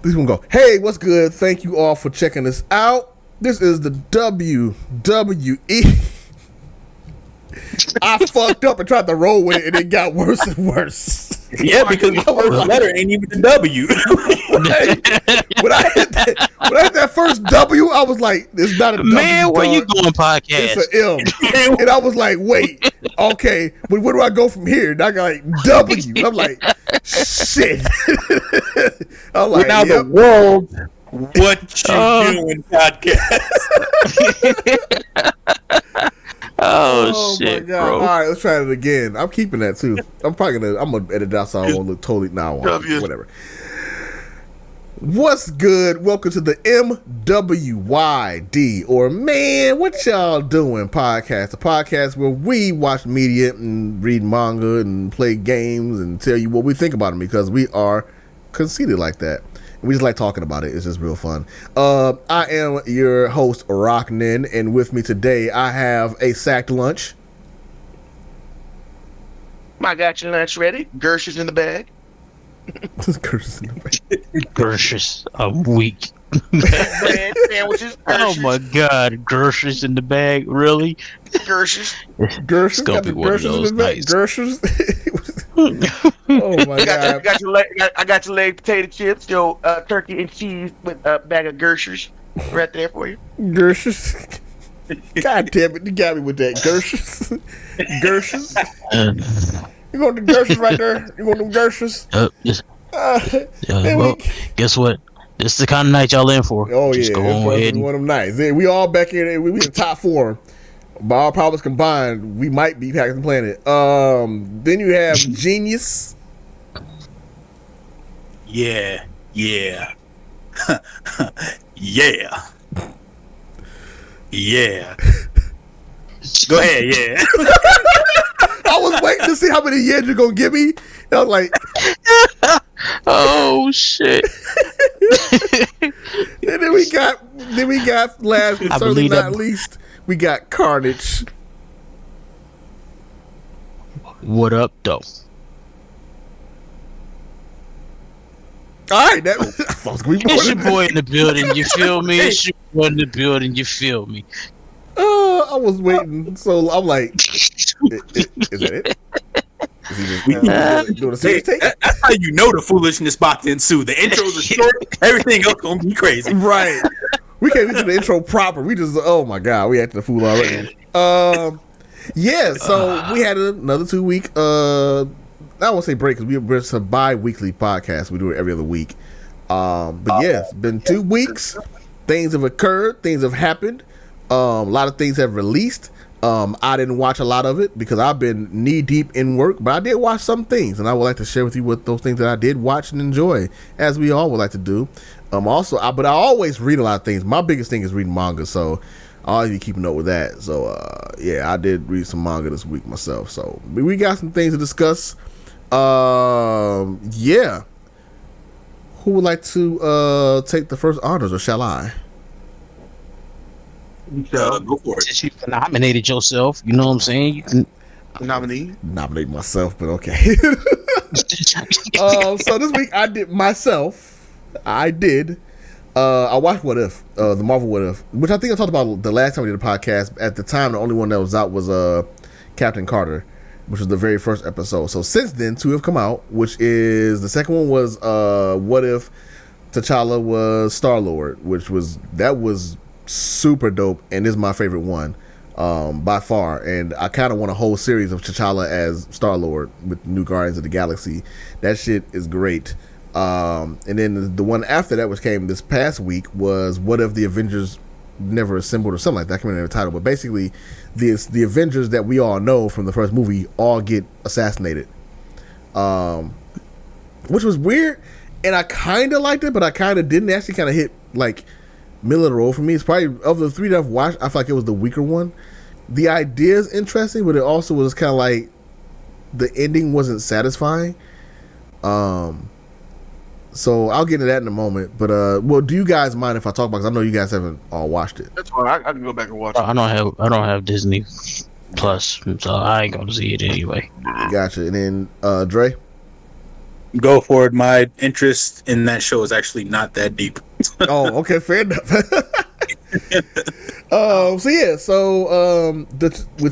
This one go. Hey, what's good? Thank you all for checking us out. This is the WWE. I fucked up and tried to roll with it, and it got worse and worse. Yeah, because the first letter ain't even the W. When I hit that first W, I was like, "It's not a W." Man, where you going, podcast? It's an M, and I was like, "Wait, okay, but where do I go from here?" And I got like W. I'm like, "Shit." I'm like, now the world. What you doing, podcast? Oh shit, my God. bro! All right, let's try it again. I'm keeping that too. I'm gonna edit that so I won't look totally whatever. What's good? Welcome to the MWYD, or Man, What Y'all Doing podcast. A podcast where we watch media and read manga and play games and tell you what we think about them because we are conceited like that. We just like talking about it. It's just real fun. I am your host, Rocknin, and with me today, I have a sacked lunch. I got your lunch ready. Gurshers in the bag. Gurshers in the bag. Gurshers, I'm weak. Bread, sandwiches. Oh my God, Gurshers in the bag, really? Gurshers. Gurshers gonna got be the one of Gurshers in those the bag. nights. Gurshers. Oh my God! I got your leg potato chips, your turkey and cheese with a bag of Gurshers right there for you. Gurshers. God damn it! You got me with that Gurshers. Gurshers. You want the Gurshers right there? You want them Gurshers? Well, guess what? This is the kind of night y'all in for. Oh Just yeah, go on ahead. one of them nights. We all back here. We in top four. By our powers combined, we might be Paxton Planet. Then you have Genius. Yeah. Yeah. Go ahead, yeah. I was waiting to see how many years you're gonna give me. And I was like, Oh shit! and then we got last but certainly not least, we got Carnage. What up, though? All right, that was gonna be more It's your than boy in the building. You feel me? It's your boy in the building. You feel me? I was waiting, so I'm like, is that it? Is he just doing a serious take? That's how you know the foolishness about to ensue. The intros are short, everything else gonna be crazy. Right. We can't even do the intro proper. We just, oh my God, we acted a fool already. Yeah, so we had another 2 week, I won't say break because it's a bi-weekly podcast. We do it every other week. But yeah, it's been 2 weeks. Things have occurred. Things have happened. A lot of things have released. I didn't watch a lot of it because I've been knee deep in work, but I did watch some things, and I would like to share with you what those things that I did watch and enjoy, as we all would like to do. But I always read a lot of things. My biggest thing is reading manga, so I always be keeping up with that. So yeah, I did read some manga this week myself. So we got some things to discuss. Yeah. Who would like to take the first honors, or shall I? Go for it. Since you nominated yourself, you know what I'm saying? You can Nominate myself, but okay. So this week I watched What If, the Marvel What If, which I think I talked about the last time we did a podcast. At the time, the only one that was out was Captain Carter, which was the very first episode. So since then, 2 have come out, which is, the second one was What If T'Challa was Star-Lord, which was super dope and is my favorite one by far. And I kind of want a whole series of T'Challa as Star-Lord with New Guardians of the Galaxy. That shit is great. And then the one after that, which came this past week, was What If the Avengers Never Assembled, or something like that. I can't remember the title, but basically the Avengers that we all know from the first movie all get assassinated, which was weird, and I kind of liked it, but I kind of didn't. Actually kind of hit like middle of the road for me. It's probably, of the 3 that I've watched, I feel like it was the weaker one. The idea is interesting, but it also was kind of like the ending wasn't satisfying. So I'll get into that in a moment. But well, do you guys mind if I talk about it? 'Cause I know you guys haven't all watched it. That's fine. I can go back and watch it. I don't have Disney Plus, so I ain't gonna see it anyway. Gotcha. And then Dre? Go for it. My interest in that show is actually not that deep. Oh, okay, fair enough. With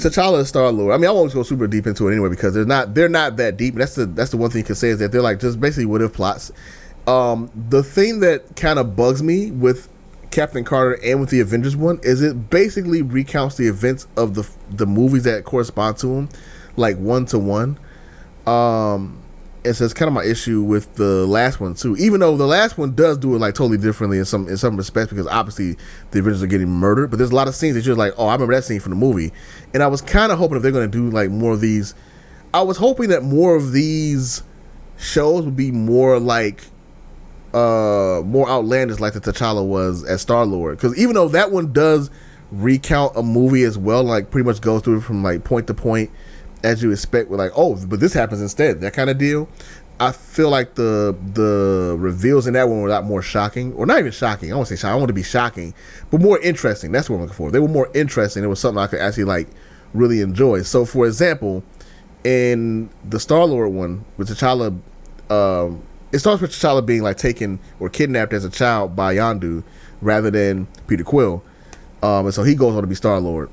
T'Challa and Star-Lord, I mean, I won't go super deep into it anyway because they're not that deep. That's the one thing you can say is that they're like just basically what if plots. The thing that kind of bugs me with Captain Carter and with the Avengers one is it basically recounts the events of the movies that correspond to them, like one to one. And so it's kind of my issue with the last one too. Even though the last one does do it like totally differently in some respects because obviously the Avengers are getting murdered, but there's a lot of scenes that you're like, oh, I remember that scene from the movie. And I was kind of hoping if they're going to do like more of these, I was hoping that more of these shows would be more like more outlandish like the T'Challa was as Star-Lord, because even though that one does recount a movie as well, like pretty much goes through from like point to point as you expect, with like, oh, but this happens instead, that kind of deal. I feel like the reveals in that one were a lot more shocking, or not even shocking. I won't say shocking. I want to be shocking, but more interesting. That's what I'm looking for. They were more interesting. It was something I could actually like really enjoy. So, for example, in the Star-Lord one with T'Challa, it starts with T'Challa being like taken or kidnapped as a child by Yondu rather than Peter Quill, and so he goes on to be Star-Lord.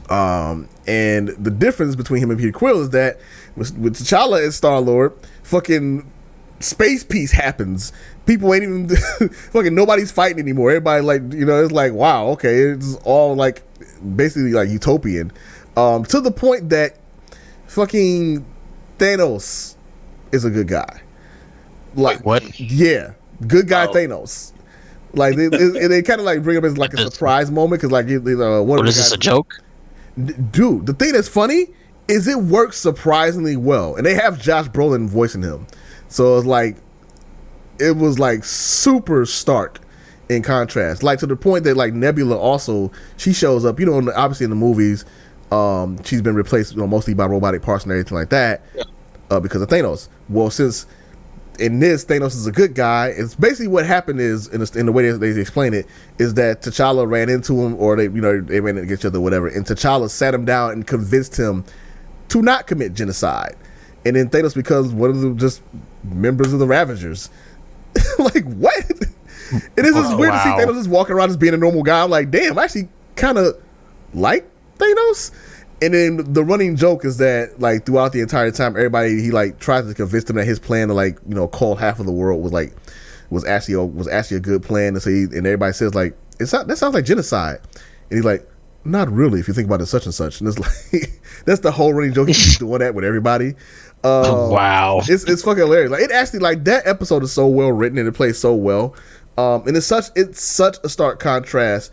And the difference between him and Peter Quill is that with T'Challa as Star-Lord, fucking space peace happens. People ain't even fucking nobody's fighting anymore. Everybody like, you know, it's like, wow, okay, it's all like basically like utopian. To the point that fucking Thanos is a good guy. Like, what? Yeah, good guy Thanos. Like they kind of like bring up as like a surprise moment because like what is this, a joke? Dude, the thing that's funny is it works surprisingly well, and they have Josh Brolin voicing him, so it's like it was like super stark in contrast, like to the point that like Nebula also, she shows up, you know, obviously in the movies, she's been replaced, you know, mostly by robotic parts and everything like that, because of Thanos. Well, since in this, Thanos is a good guy. It's basically what happened is in the way they explain it is that T'Challa ran into him, or they ran into each other, whatever. And T'Challa sat him down and convinced him to not commit genocide. And then Thanos becomes one of the just members of the Ravagers. Like, what? It is just weird to see Thanos just walking around as being a normal guy. I'm like, damn, I actually kind of like Thanos. And then the running joke is that like throughout the entire time, everybody, he like tries to convince them that his plan to like, you know, call half of the world was actually a good plan. And so and everybody says like, that sounds like genocide. And he's like, not really if you think about it, such and such. And it's like that's the whole running joke. He's doing that with everybody. Wow, it's fucking hilarious. Like, it actually, like, that episode is so well written and it plays so well. And it's such a stark contrast.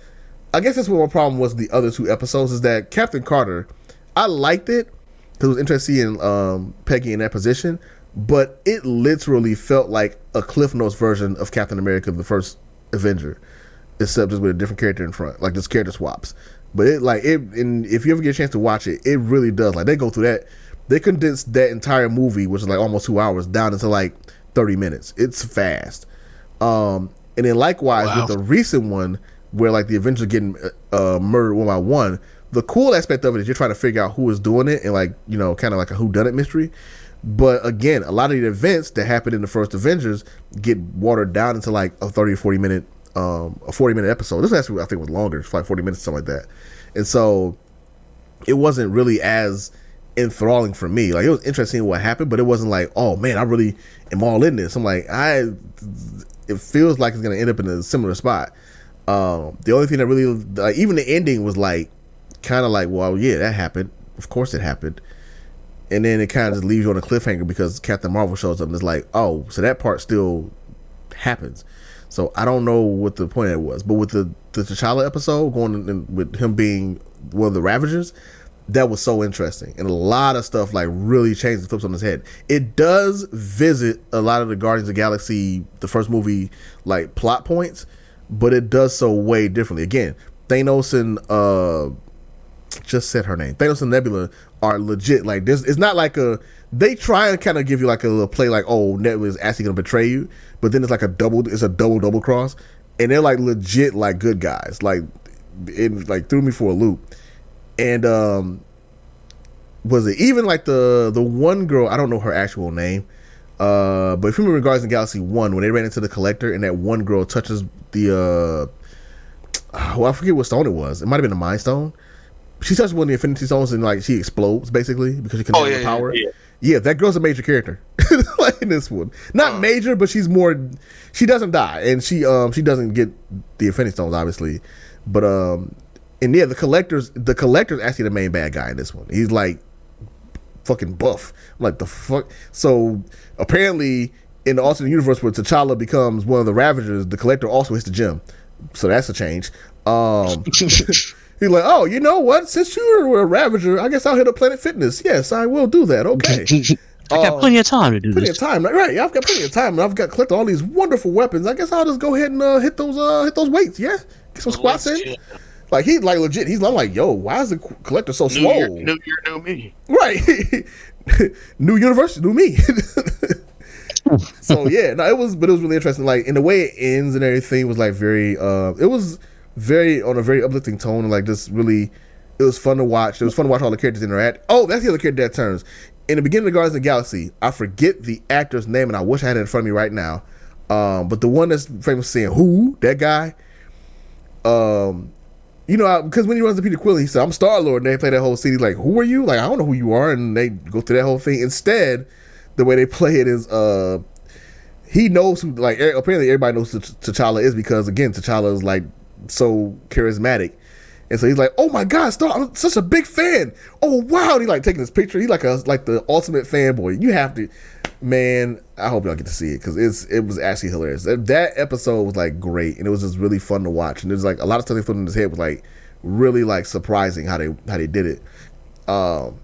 I guess that's what my problem was with the other two episodes, is that Captain Carter, I liked it because it was interesting seeing Peggy in that position, but it literally felt like a Cliff Notes version of Captain America, the first Avenger, except just with a different character in front, like just character swaps. But and if you ever get a chance to watch it, it really does. Like, they go through that, they condensed that entire movie, which is like almost 2 hours, down into like 30 minutes. It's fast. And then likewise with the recent one, where like the Avengers getting murdered one by one, the cool aspect of it is you're trying to figure out who is doing it, and like, you know, kind of like a whodunit mystery. But again, a lot of the events that happened in the first Avengers get watered down into like a 30 or 40 minute a 40-minute episode. This actually, I think, was longer. It's like 40 minutes, something like that. And so it wasn't really as enthralling for me. Like, it was interesting what happened, but it wasn't like, oh man, I really am all in this. I'm like, it feels like it's gonna end up in a similar spot. The only thing that really, like, even the ending was like kind of like, well, yeah, that happened. Of course it happened. And then it kind of just leaves you on a cliffhanger because Captain Marvel shows up and it's like, oh, so that part still happens. So I don't know what the point of it was. But with the T'Challa episode, going in, with him being one of the Ravagers, that was so interesting. And a lot of stuff like really changed and flips on his head. It does visit a lot of the Guardians of the Galaxy, the first movie, like plot points, but it does so way differently. Again, Thanos and just said her name. Thanos and Nebula are legit. Like, this, it's not like they try and kind of give you like a little play, like, oh, Nebula is actually gonna betray you, but then it's like a double cross, and they're like legit like good guys. Like, it like threw me for a loop. And was it even like the one girl, I don't know her actual name, But if you remember Guardians of the Galaxy 1, when they ran into the Collector and that one girl touches the I forget what stone it was. It might have been a Mind Stone. She touches one of the Infinity Stones and like she explodes basically because she can handle the power. Yeah, that girl's a major character like in this one. Not major, but she's more. She doesn't die, and she doesn't get the Infinity Stones obviously, but and yeah, the collector's actually the main bad guy in this one. He's like fucking buff. I'm like the fuck. So apparently in the alternate universe where T'Challa becomes one of the Ravagers, the Collector also hits the gym. So that's a change. He's like, oh, you know what? Since you're a Ravager, I guess I'll hit up Planet Fitness. Yes, I will do that. Okay. I got plenty of time to do plenty this. Plenty of time, right? Yeah, I've got plenty of time. I've got collected all these wonderful weapons. I guess I'll just go ahead and hit those weights. Yeah, get some squats in. Yeah. Like he's like legit. I'm like, yo, why is the Collector so slow? New year, new me. Right. New universe, new me. So yeah, no, it was really interesting. Like in the way it ends and everything was like very. It was very on a very uplifting tone and like just really. It was fun to watch. It was fun to watch all the characters interact. Oh, that's the other character that turns. In the beginning of Guardians of the Galaxy, I forget the actor's name, and I wish I had it in front of me right now. But the one that's famous saying "Who?" That guy. You know, because when he runs to Peter Quill, he said, "I'm Star-Lord," and they play that whole scene. He's like, "Who are you?" Like, I don't know who you are, and they go through that whole thing. Instead, the way they play it is, he knows who. Like, apparently, everybody knows who T'Challa is because again, T'Challa is like so charismatic. And so he's like, "Oh my God, Star! I'm such a big fan. Oh wow!" And he like taking this picture. He like the ultimate fanboy. You have to, man. I hope y'all get to see it because it was actually hilarious. That episode was like great, and it was just really fun to watch. And there's like a lot of stuff they put in his head was like really like surprising how they did it. So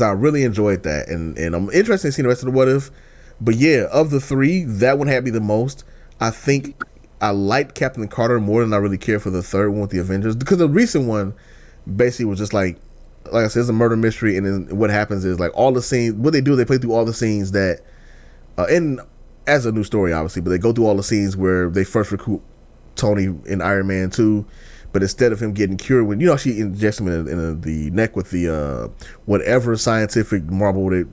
I really enjoyed that, and I'm interested in seeing the rest of the What If. But yeah, of the three, that one had me the most. I think. I liked Captain Carter more than I really cared for the third one with the Avengers because the recent one basically was just like I said, it's a murder mystery, and then what happens is like all the scenes. What they do, they play through all the scenes that, and as a new story, obviously, but they go through all the scenes where they first recruit Tony in Iron Man 2, but instead of him getting cured, when she injects him in the neck with the whatever scientific whatever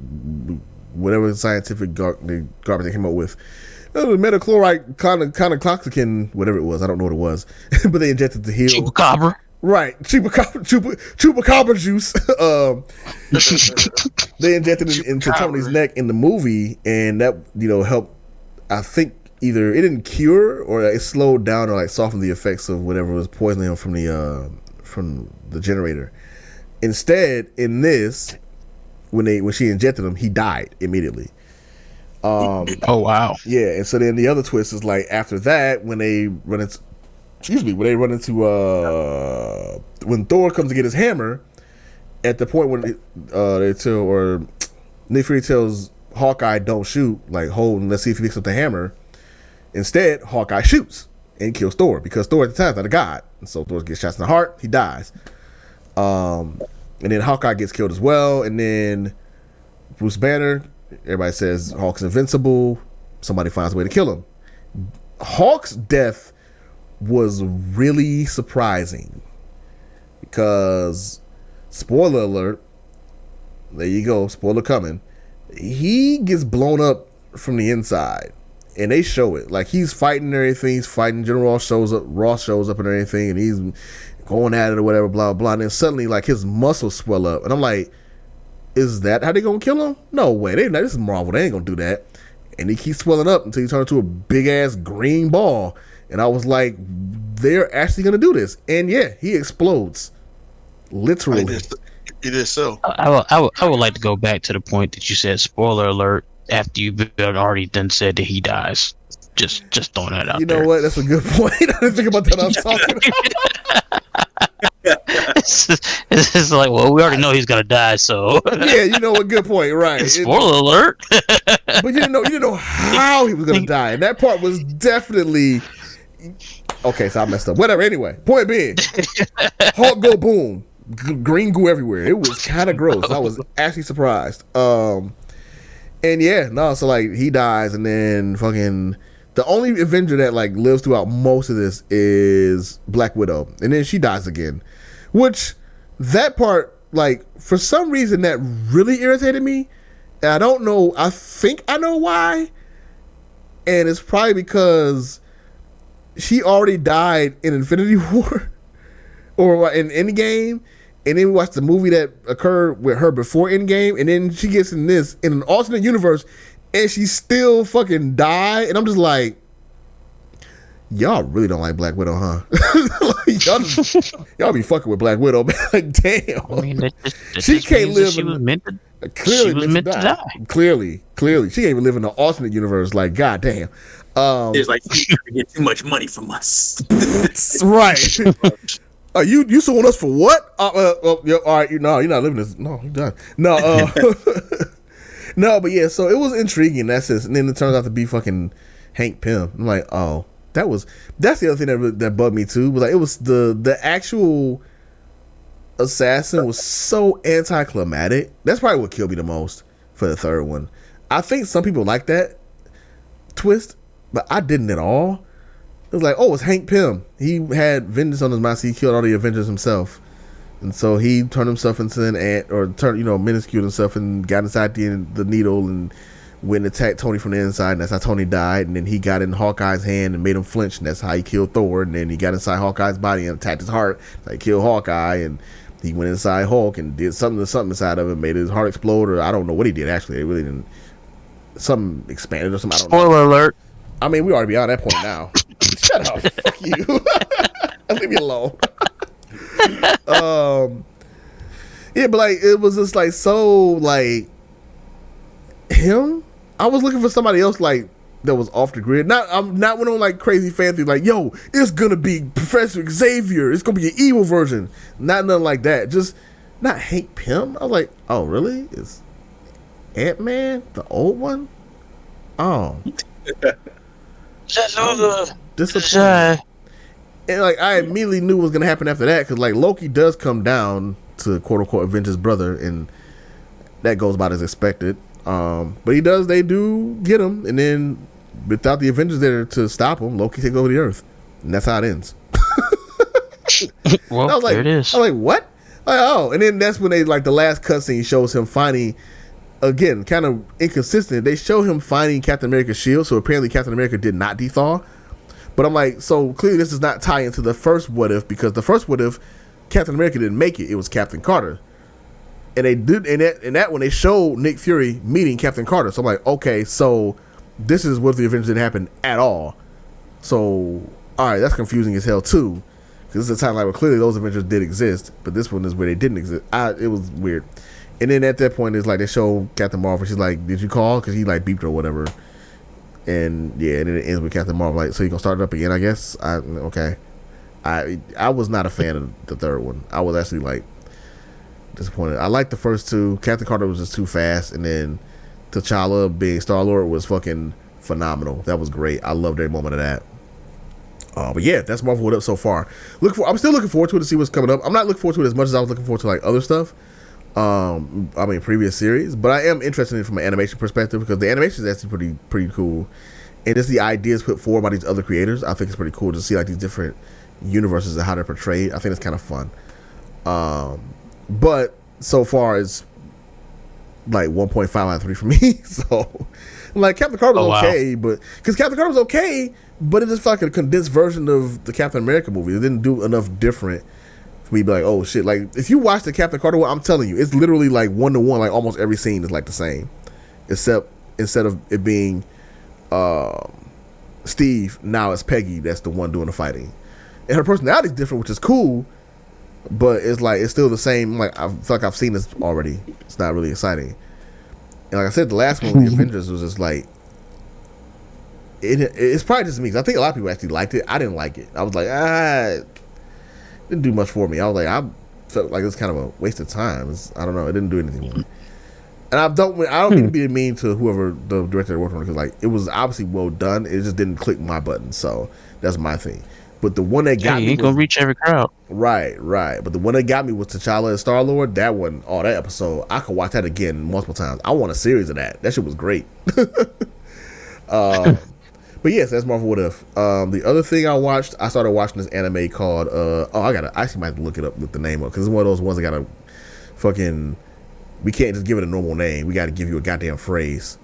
scientific garbage they came up with. Metachloride kind of toxicant, whatever it was. I don't know what it was, but they injected to heal. Chupacabra. Right, chupacabra juice. They injected it into Tony's neck in the movie, and that helped. I think either it didn't cure or it slowed down or like softened the effects of whatever was poisoning him from the generator. Instead, in this, when she injected him, he died immediately. Oh wow! Yeah, and so then the other twist is like after that when they run into when Thor comes to get his hammer, at the point when Nick Fury tells Hawkeye don't shoot, like hold and let's see if he picks up the hammer. Instead, Hawkeye shoots and kills Thor because Thor at the time is not a god, and so Thor gets shots in the heart, he dies. And then Hawkeye gets killed as well, and then Bruce Banner. Everybody says Hulk's invincible. Somebody finds a way to kill him. Hulk's death was really surprising because, spoiler alert, there you go, spoiler coming. He gets blown up from the inside, and they show it. Like he's fighting and everything. He's fighting. General Ross shows up and everything, and he's going at it or whatever, blah blah. And then suddenly, like his muscles swell up, and I'm like. Is that how they gonna kill him? No way. This is Marvel. They ain't gonna do that. And he keeps swelling up until he turns into a big ass green ball. And I was like, they're actually gonna do this. And yeah, he explodes. Literally. It is so. I would like to go back to the point that you said, spoiler alert, after you've already done said that he dies. Just throwing that out there. You know what? That's a good point. I didn't think about that. I was talking about. It's just like, well, we already know he's gonna die, so yeah, you know what? Good point, right? Spoiler alert. But you didn't know how he was gonna die, and that part was definitely okay. So I messed up. Whatever. Anyway, point being, Hulk go boom, green goo everywhere. It was kind of gross. I was actually surprised. And yeah, no. So like he dies, and then fucking. The only Avenger that like lives throughout most of this is Black Widow, and then she dies again. Which that part, like for some reason, that really irritated me. And I don't know. I think I know why. And it's probably because she already died in Infinity War or in Endgame. And then we watched the movie that occurred with her before Endgame. And then she gets in this in an alternate universe and she still fucking died. And I'm just like, y'all really don't like Black Widow, huh? Like, y'all be fucking with Black Widow, man. Like, damn. I mean, that she can't live. She was meant to. Clearly She was meant to die. Clearly, she can't even live in an alternate universe. Like, goddamn. It's like you get too much money from us. Right. You suing us for what? Yeah, all right. You're not living this. No, you're done. No, no, but yeah. So it was intriguing in that sense, and then it turns out to be fucking Hank Pym. I'm like, oh, that's the other thing that bugged me too. Was like it was the actual assassin was so anticlimactic. That's probably what killed me the most for the third one. I think some people like that twist, but I didn't at all. It was like, oh, it's Hank Pym. He had vengeance on his mind, so he killed all the Avengers himself. And so he turned himself into an ant, or minuscule himself and got inside the needle and went and attacked Tony from the inside, and that's how Tony died. And then he got in Hawkeye's hand and made him flinch, and that's how he killed Thor. And then he got inside Hawkeye's body and attacked his heart, like killed Hawkeye. And he went inside Hulk and did something inside of him, made his heart explode, or I don't know what he did actually. It really didn't. Something expanded or something. I don't know. Spoiler alert. I mean, we already beyond that point now. Shut up. Fuck you. Leave me alone. Yeah, but like it was just like so like him. I was looking for somebody else like that was off the grid. I'm not one of like crazy fan things like, yo, it's gonna be Professor Xavier. It's gonna be an evil version. Not nothing like that. Just not Hank Pym. I was like, oh really? It's Ant-Man, the old one? Oh. Disappointing. And like I immediately knew what was gonna happen after that, because like Loki does come down to quote unquote avenge his brother, and that goes about as expected. But they do get him, and then without the Avengers there to stop him, Loki takes over the Earth, and that's how it ends. Well, there it is. I was like, what? Like, oh, and then that's when they like the last cutscene shows him finding, again, kind of inconsistent. They show him finding Captain America's shield, so apparently Captain America did not dethaw. But I'm like, so clearly this does not tie into the first what if, because the first what if, Captain America didn't make it. It was Captain Carter. And they did in that when they showed Nick Fury meeting Captain Carter. So I'm like, okay, so this is what the Avengers didn't happen at all. So all right, that's confusing as hell too, because this is a timeline where clearly those Avengers did exist, but this one is where they didn't exist. It was weird. And then at that point, it's like they show Captain Marvel. She's like, "Did you call?" Because he like beeped her or whatever. And yeah, and then it ends with Captain Marvel like, "So you gonna start it up again?" I guess. Okay. I was not a fan of the third one. I was actually like disappointed. I liked the first two. Captain Carter was just too fast, and then T'Challa being Star-Lord was fucking phenomenal. That was great. I loved every moment of that. But yeah, that's Marvel What Up so far. I'm still looking forward to it to see what's coming up. I'm not looking forward to it as much as I was looking forward to like other stuff. Previous series, but I am interested in it from an animation perspective, because the animation is actually pretty cool, and just the ideas put forward by these other creators. I think it's pretty cool to see like these different universes and how they're portrayed. I think it's kind of fun. But so far it's like 1.5 out of 3 for me. So like Captain Carter was okay, but because Captain Carter was okay, but it just felt like a condensed version of the Captain America movie. It didn't do enough different for me to be like, oh shit. Like if you watch the Captain Carter one, I'm telling you, it's literally like 1-to-1. Like almost every scene is like the same, except instead of it being Steve, now it's Peggy that's the one doing the fighting, and her personality is different, which is cool. But it's like it's still the same. Like I feel like I've seen this already. It's not really exciting. And like I said, the last one, the Avengers, was just like it's probably just me, 'cause I think a lot of people actually liked it. I didn't like it. I was like, it didn't do much for me. I was like, I felt like it was kind of a waste of time. I don't know. It didn't do anything for me. And I don't mean to be mean to whoever the director that worked on it, because like it was obviously well done. It just didn't click my button. So that's my thing. But the one that got me, you ain't gonna reach every crowd. Right. But the one that got me was T'Challa and Star-Lord. That one, that episode, I could watch that again multiple times. I want a series of that. That shit was great. But yes, that's Marvel What If. The other thing I started watching this anime called I actually might have to look it up with the name of, because it's one of those ones that got a fucking We can't just give it a normal name. We got to give you a goddamn phrase.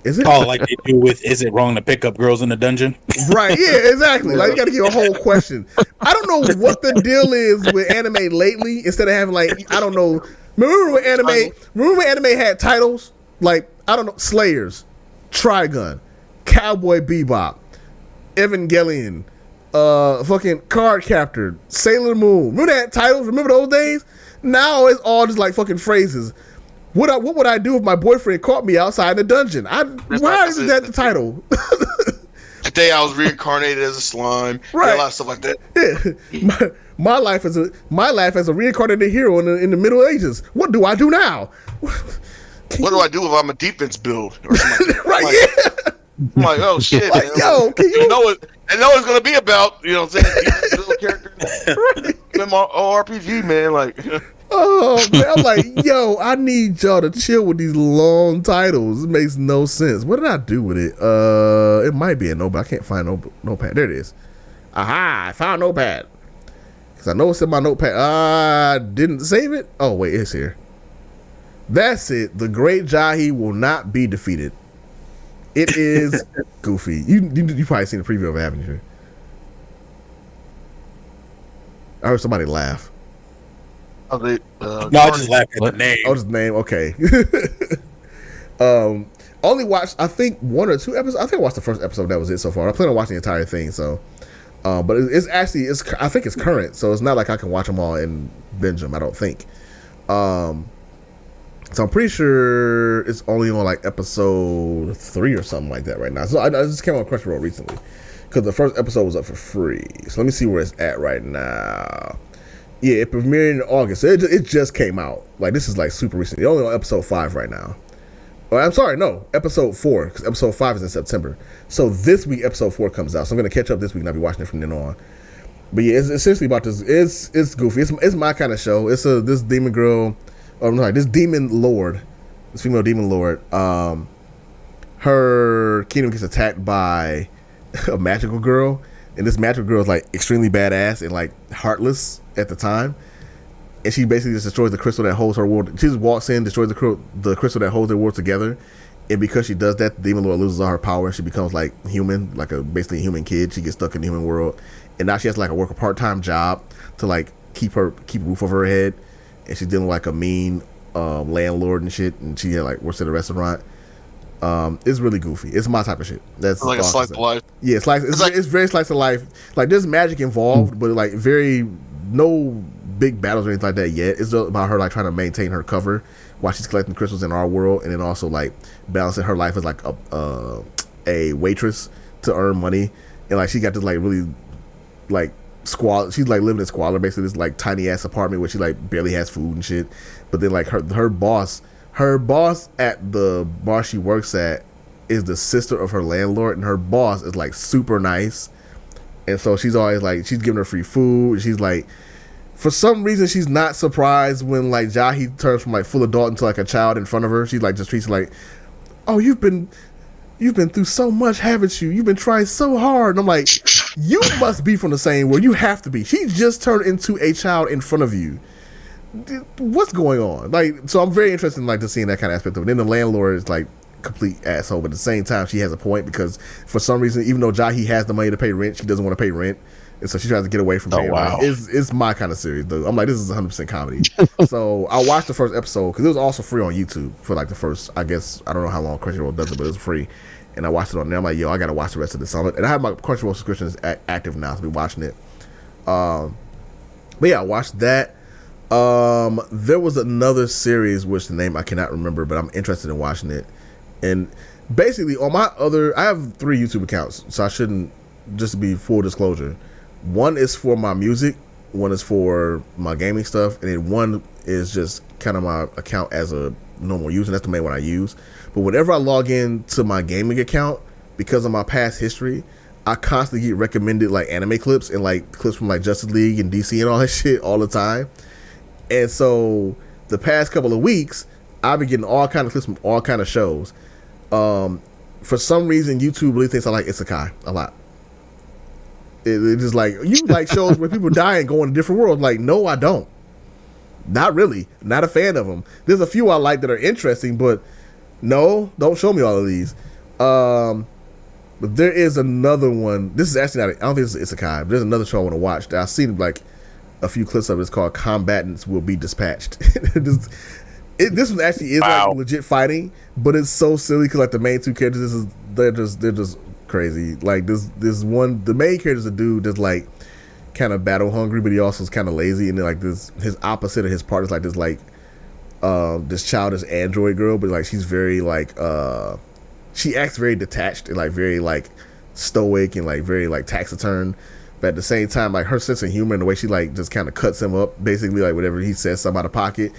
Is it? Oh, like they do with "Is it wrong to pick up girls in the dungeon?" Right, yeah, exactly. Like you got to give a whole question. I don't know what the deal is with anime lately. Instead of having like, I don't know. Remember when anime had titles like, I don't know, Slayers, Trigun, Cowboy Bebop, Evangelion, fucking Card Captor, Sailor Moon. Remember that titles? Remember those days? Now it's all just like fucking phrases. What would I do if my boyfriend caught me outside the dungeon? Why is that the title? The day I was reincarnated as a slime, Right. a lot of stuff like that. Yeah. My life as a reincarnated hero in the Middle Ages. What do I do now? What do I do if I'm a defense build or something like that? Right? Yeah. I'm like, oh shit, Like, man. yo, can you? I know it's gonna be about, you know what I'm saying, defense build character, MMORPG, man. Like, Oh man, I'm like, yo, I need y'all to chill with these long titles. It makes no sense. What did I do with it? It might be a notepad. I can't find notepad. There it is. Aha! I found notepad. Cause I know it's in my notepad. I didn't save it. Oh wait, it's here. That's it. The Great Jahi will not be defeated. It is Goofy. You probably seen the preview of it, haven't you? I heard somebody laugh. no, I just laughed at the name. Oh, his name. Okay. Only watched, I think, 1 or 2 episodes. I think I watched the first episode. That was it so far. I plan on watching the entire thing. So, but it's actually I think it's current. So it's not like I can watch them all and binge them. I don't think. So I'm pretty sure it's only on like episode 3 or something like that right now. So I just came on Crunchyroll recently because the first episode was up for free. So let me see where it's at right now. Yeah, it premiered in August. So it just came out. Like, this is like super recent. It's only on episode 5 right now. Oh, I'm sorry, no, episode 4, because episode 5 is in September. So this week, episode 4 comes out. So I'm going to catch up this week and I'll be watching it from then on. But yeah, it's essentially about this. It's goofy. It's my kind of show. It's this demon girl. Oh, I'm sorry, this demon lord. This female demon lord. Her kingdom gets attacked by a magical girl. And this magical girl is like extremely badass and like heartless at the time. And she basically just destroys the crystal that holds her world. She just walks in, destroys the crystal that holds their world together. And because she does that, the demon lord loses all her power. She becomes like human, like basically a human kid. She gets stuck in the human world. And now she has to like work a part-time job to like keep a roof over her head. And she's dealing with like a mean landlord and shit. And she works at a restaurant. It's really goofy. It's my type of shit. That's like a slice of life. Yeah, it's very slice of life. Like, there's magic involved, but like no big battles or anything like that yet. It's just about her like trying to maintain her cover while she's collecting crystals in our world, and then also like balancing her life as like a waitress to earn money. And like she got this like really like squalor. She's like living in squalor, basically this like tiny ass apartment where she like barely has food and shit. But then like her boss at the bar she works at is the sister of her landlord, and her boss is like super nice. And so she's always like, she's giving her free food. She's like, for some reason, she's not surprised when like Jahi turns from like full adult into like a child in front of her. She like just treats her like, oh, you've been through so much, haven't you? You've been trying so hard. And I'm like, you must be from the same world. You have to be. She just turned into a child in front of you. What's going on? Like, so I'm very interested in like just seeing that kind of aspect of it. Then the landlord is like complete asshole, but at the same time she has a point, because for some reason, even though Jahi has the money to pay rent, she doesn't want to pay rent, and so she tries to get away from paying rent. It's my kind of series, though. I'm like, this is 100% comedy. So I watched the first episode because it was also free on YouTube for like the first, I guess, I don't know how long Crunchyroll does it, but it's free. And I watched it on there. I'm like, yo, I gotta watch the rest of this. And I have my Crunchyroll subscription is active now, so I'll be watching it. But yeah, I watched that. There was another series which the name I cannot remember, but I'm interested in watching it. And basically on my I have 3 YouTube accounts, so I shouldn't, just to be full disclosure. One is for my music, one is for my gaming stuff, and then one is just kind of my account as a normal user. That's the main one I use. But whenever I log in to my gaming account, because of my past history, I constantly get recommended like anime clips and like clips from like Justice League and DC and all that shit all the time. And so the past couple of weeks, I've been getting all kind of clips from all kind of shows. For some reason, YouTube really thinks I like isekai a lot. It's just like, you like shows where people die and go in a different world. Like, no, I don't. Not really. Not a fan of them. There's a few I like that are interesting, but no, don't show me all of these. But there is another one. This is actually not. I don't think it's isekai. But there's another show I want to watch that I've seen like a few clips of it. It's called Combatants Will Be Dispatched. This one actually is like legit fighting, but it's so silly because like the main two characters, they're just crazy. Like this one, the main character is a dude that's like kind of battle hungry, but he also is kind of lazy, and then like his opposite of his part is like this childish android girl, but like she's very like she acts very detached and like very like stoic and like very like taciturn. But at the same time, like her sense of humor and the way she like just kind of cuts him up, basically like whatever he says, something out of pocket,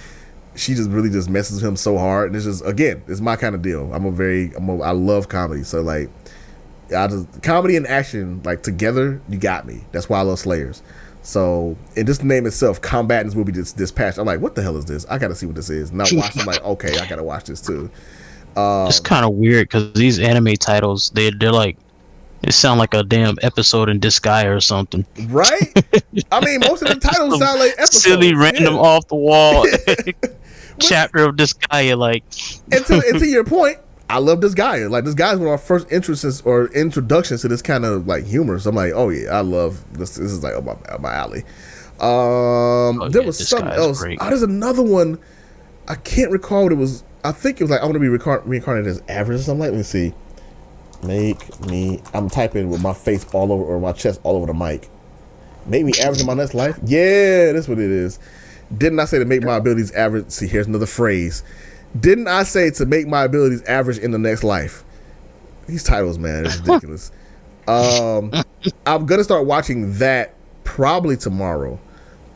she just really just messes with him so hard. And it's just, again, it's my kind of deal. I love comedy. So like, comedy and action like together, you got me. That's why I love Slayers. So, and just the name itself, Combatants Will Be Dispatched. I'm like, what the hell is this? I got to see what this is. And I watched. I'm like, okay, I got to watch this too. It's kind of weird because these anime titles, they're like, it sound like a damn episode in Disgaea or something. Right? I mean, most of the titles sound like episodes. Silly, random, off the wall chapter of Disgaea, like. And to your point, I love Disgaea. Like, Disgaea is one of our first introductions to this kind of like humor. So I'm like, oh yeah, I love this. This is like my alley. There was something else. Oh, there's another one. I can't recall what it was. I think it was like I want to be reincarnated as average or something. Like, let me see. I'm typing with my face all over, or my chest all over the mic. Make me average in my next life? Yeah, that's what it is. Didn't I say to make my abilities average? See, here's another phrase. Didn't I say to make my abilities average in the next life? These titles, man, it's ridiculous. I'm going to start watching that probably tomorrow.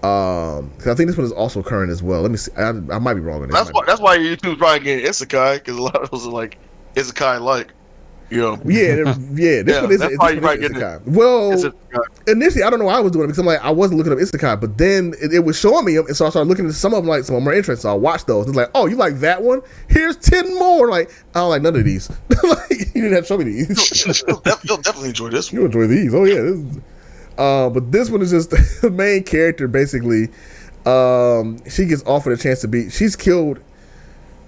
Because I think this one is also current as well. Let me see. I might be wrong on this. That's why YouTube's probably getting isekai, because a lot of those are like isekai-like. You know. This one is isekai. Well, initially I don't know why I was doing it because I'm like I wasn't looking up isekai, but then it was showing me them, and so I started looking at some of them. Like some of them are interesting, so I watched those. It's like, oh, you like that one? Here's 10 more. Like I don't like none of these. Like you didn't have to show me these. You'll definitely enjoy this one. You'll enjoy these. Oh yeah. But this one is just the main character. Basically, she gets offered a chance to be. She's killed.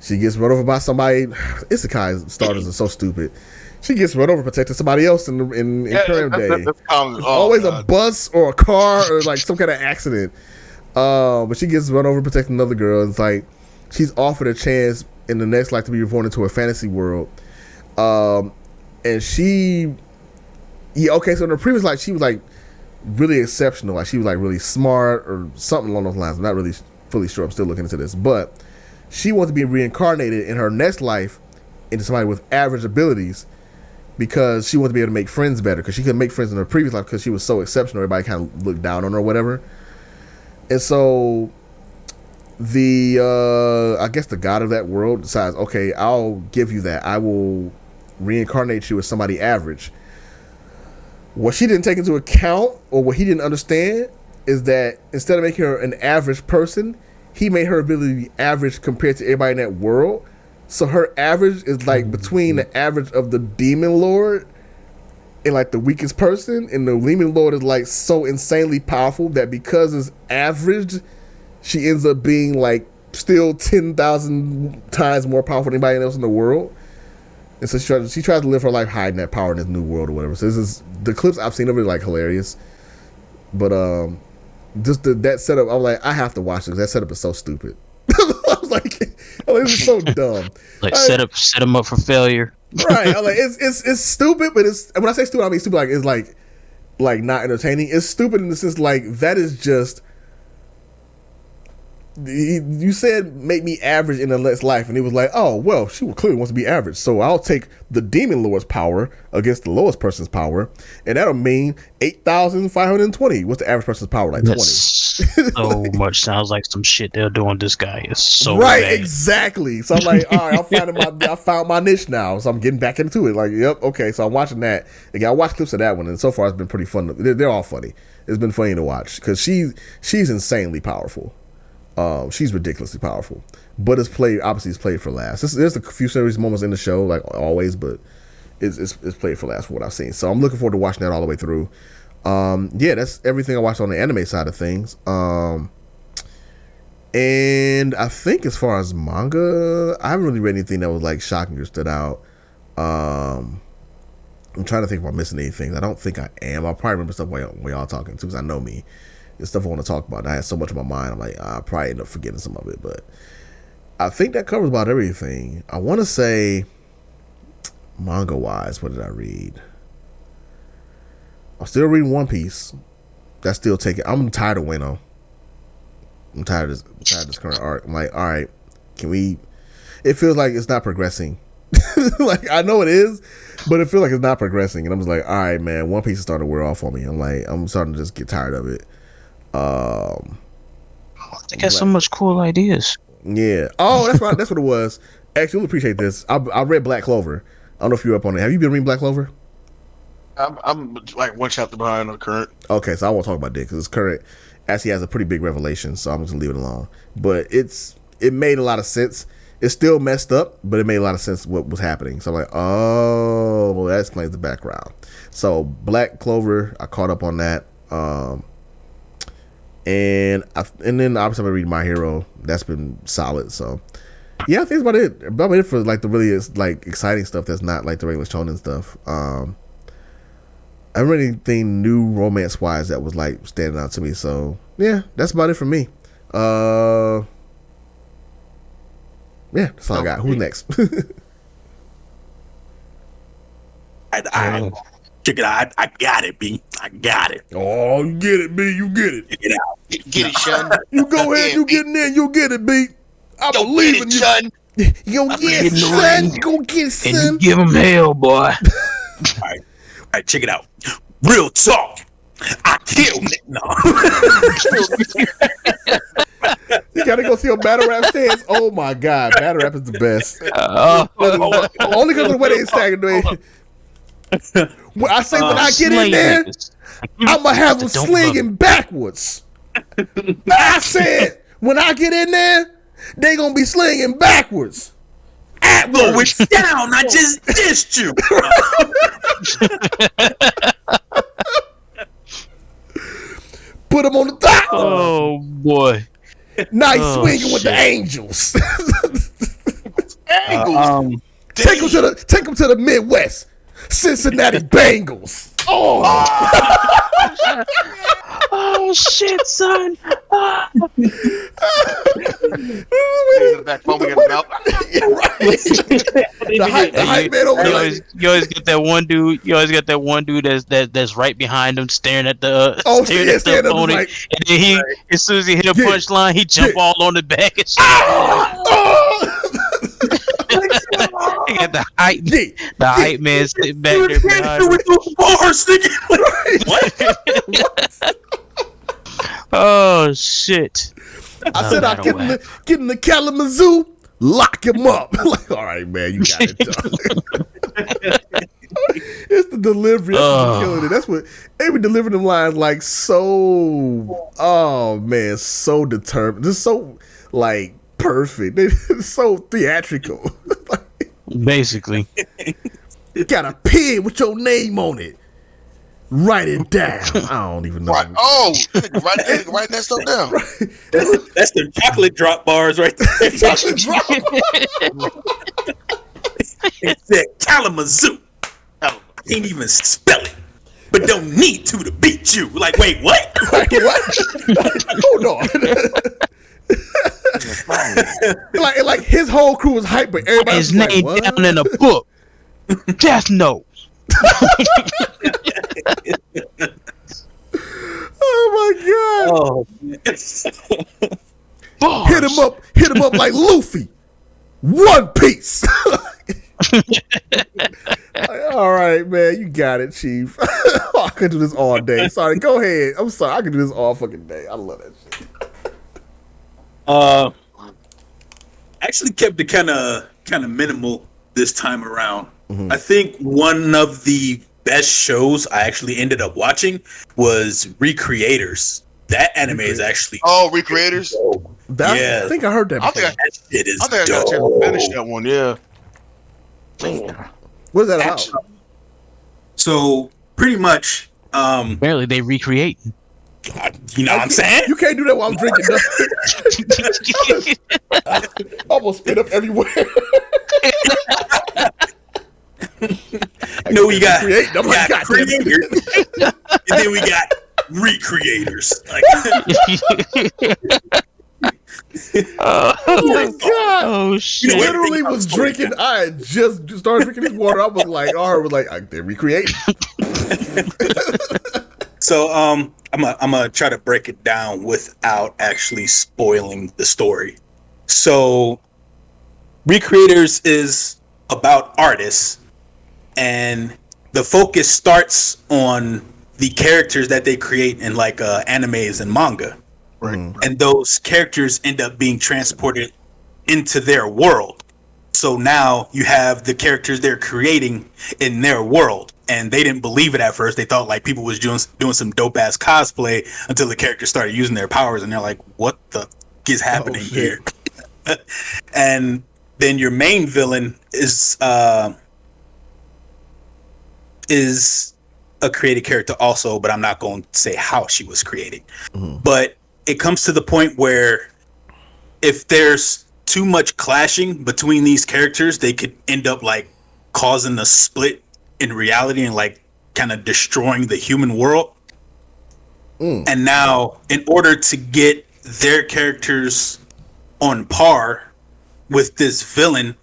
She gets run over by somebody. Isekai starters are so stupid. She gets run over protecting somebody else in current day. That's common. Always a bus or a car or like some kind of accident. But she gets run over protecting another girl. It's like she's offered a chance in the next life to be reborn into a fantasy world. And so in the previous life she was like really exceptional. Like she was like really smart or something along those lines. I'm not really fully sure. I'm still looking into this. But she wants to be reincarnated in her next life into somebody with average abilities, because she wanted to be able to make friends better, because she couldn't make friends in her previous life because she was so exceptional. Everybody kind of looked down on her or whatever. And so I guess the god of that world decides, okay, I'll give you that. I will reincarnate you as somebody average. What she didn't take into account, or what he didn't understand, is that instead of making her an average person, he made her ability to be average compared to everybody in that world. So her average is like between the average of the demon lord and like the weakest person, and the demon lord is like so insanely powerful that because it's average, she ends up being like still 10,000 times more powerful than anybody else in the world. And so she tries to live her life hiding that power in this new world or whatever. So this is the clips I've seen of it, like hilarious. But just that setup, I'm like, I have to watch it because that setup is so stupid. I was like, this is so dumb. Like set them up for failure. Right. I'm like, it's stupid, but it's, when I say stupid, I mean stupid like it's like not entertaining. It's stupid in the sense like that is just, you said make me average in the next life, and it was like, oh well, she clearly wants to be average, so I'll take the demon lord's power against the lowest person's power, and that'll mean 8,520. What's the average person's power? Like 20. So much sounds like some shit they'll do on this guy. It's so right, bad. Exactly. So I'm like, all right, I found my niche now, so I'm getting back into it. Like, yep, okay. So I'm watching that again. I watched clips of that one, and so far it's been pretty fun. They're all funny. It's been funny to watch because she's insanely powerful. She's ridiculously powerful, but it's played for laughs. There's a few serious moments in the show, like always, but it's played for laughs for what I've seen. So I'm looking forward to watching that all the way through. Yeah, that's everything I watched on the anime side of things. And I think as far as manga, I haven't really read anything that was like shocking or stood out. I'm trying to think if I'm missing anything. I don't think I am. I'll probably remember stuff while y'all talking too, because I know me. There's stuff I want to talk about. I had so much in my mind. I'm like, I'll probably end up forgetting some of it, but I think that covers about everything. I want to say, manga wise, what did I read? I'm still reading One Piece. That's still taking. I'm tired of Wano. I'm tired of this current arc. I'm like, all right, can we? It feels like it's not progressing. Like I know it is, but it feels like it's not progressing. And I'm just like, all right, man, One Piece is starting to wear off on me. I'm starting to just get tired of it. They got so much cool ideas. Yeah. Oh, that's right. That's what it was. Actually, you'll appreciate this. I read Black Clover. I don't know if you're up on it. Have you been reading Black Clover? I'm like one chapter behind on the current. Okay, so I won't talk about it because it's current. Actually, has a pretty big revelation, so I'm just gonna leave it alone. But it made a lot of sense. It's still messed up, but it made a lot of sense what was happening. So I'm like, oh, well, that explains the background. So Black Clover, I caught up on that. And then obviously I'm reading My Hero. That's been solid. So yeah, I think that's about it. About it for like the really like exciting stuff that's not like the regular shonen stuff. I haven't read anything new romance wise that was like standing out to me. So yeah, that's about it for me. Yeah, that's all I got. Who's next? I check it out. I got it, B. I got it. Oh, you get it, B. You get it. Check it out. Get it, son. You go ahead. You get in there. You get it, B. I believe in you. Son. You go get it, son. Go get it, son. And you give him hell, boy. All right, check it out. Real talk. I killed it. No. You gotta go see a battle rap stance. Oh my god, battle rap is the best. Only because of the way they staggered. When I say when I get in there, I'ma have them slinging backwards. I said when I get in there, they gonna be slinging backwards. Go it's down. I just dissed you. Put him on the top. Oh boy! Now he's swinging with the Angels. Take him to the Midwest, Cincinnati Bengals. Oh, Oh shit, son! Back foaming in the mouth. yeah, right. The hype man over there. You always get that one dude. You always get that one dude that's right behind him, staring at the staring at the opponent. Like, and then as soon as he hit a punchline, he jump all on the back and shit. He got the hype man sitting back there behind him. With those bars, nigga. What? Oh shit! I said I get in the Kalamazoo, lock him up. Like, all right, man, you got it done. It's the delivery. That's killing it. That's what they be delivering them lines like so. Oh man, so determined. Just so like perfect. They're so theatrical. Basically, You got a pin with your name on it. Write it down. I don't even know. Right. Oh, write that stuff down. That's the chocolate drop bars right there. Chocolate drop. It said Kalamazoo. Can't even spell it, but don't need to beat you. Like, wait, what? Like, what? Hold on. like his whole crew was hype, but everybody his was name like, what? down in a book. Death Note. Oh my god! Oh, Hit him up like Luffy. One Piece. Like, all right, man, you got it, Chief. I could do this all day. Sorry, go ahead. I'm sorry, I could do this all fucking day. I love that shit. Actually kept it kind of minimal this time around. Mm-hmm. I think one of the best shows I actually ended up watching was Recreators. That anime is actually Recreators. I think I heard that. I think I got a chance to finish that one. Yeah. Man. What is that about? So pretty much, Apparently they recreate. You know what I'm saying? You can't do that while I'm drinking. I almost spit up everywhere. No, we got create. I'm like, God damn it. creators, and then we got recreators. Like, Oh my God. Oh shit! Literally was drinking. I had just started drinking this water. I was like, I was like, they're recreating. So I'm gonna try to break it down without actually spoiling the story. So Recreators is about artists, and the focus starts on the characters that they create in like animes and manga. Right. And those characters end up being transported into their world. So now you have the characters they're creating in their world, and they didn't believe it at first. They thought like people was doing some dope ass cosplay until the characters started using their powers, and they're like, "What the f- is happening here?" And then your main villain is a created character also, but I'm not going to say how she was created. But it comes to the point where if there's too much clashing between these characters, they could end up like causing a split in reality and like kind of destroying the human world. And now, in order to get their characters on par with this villain,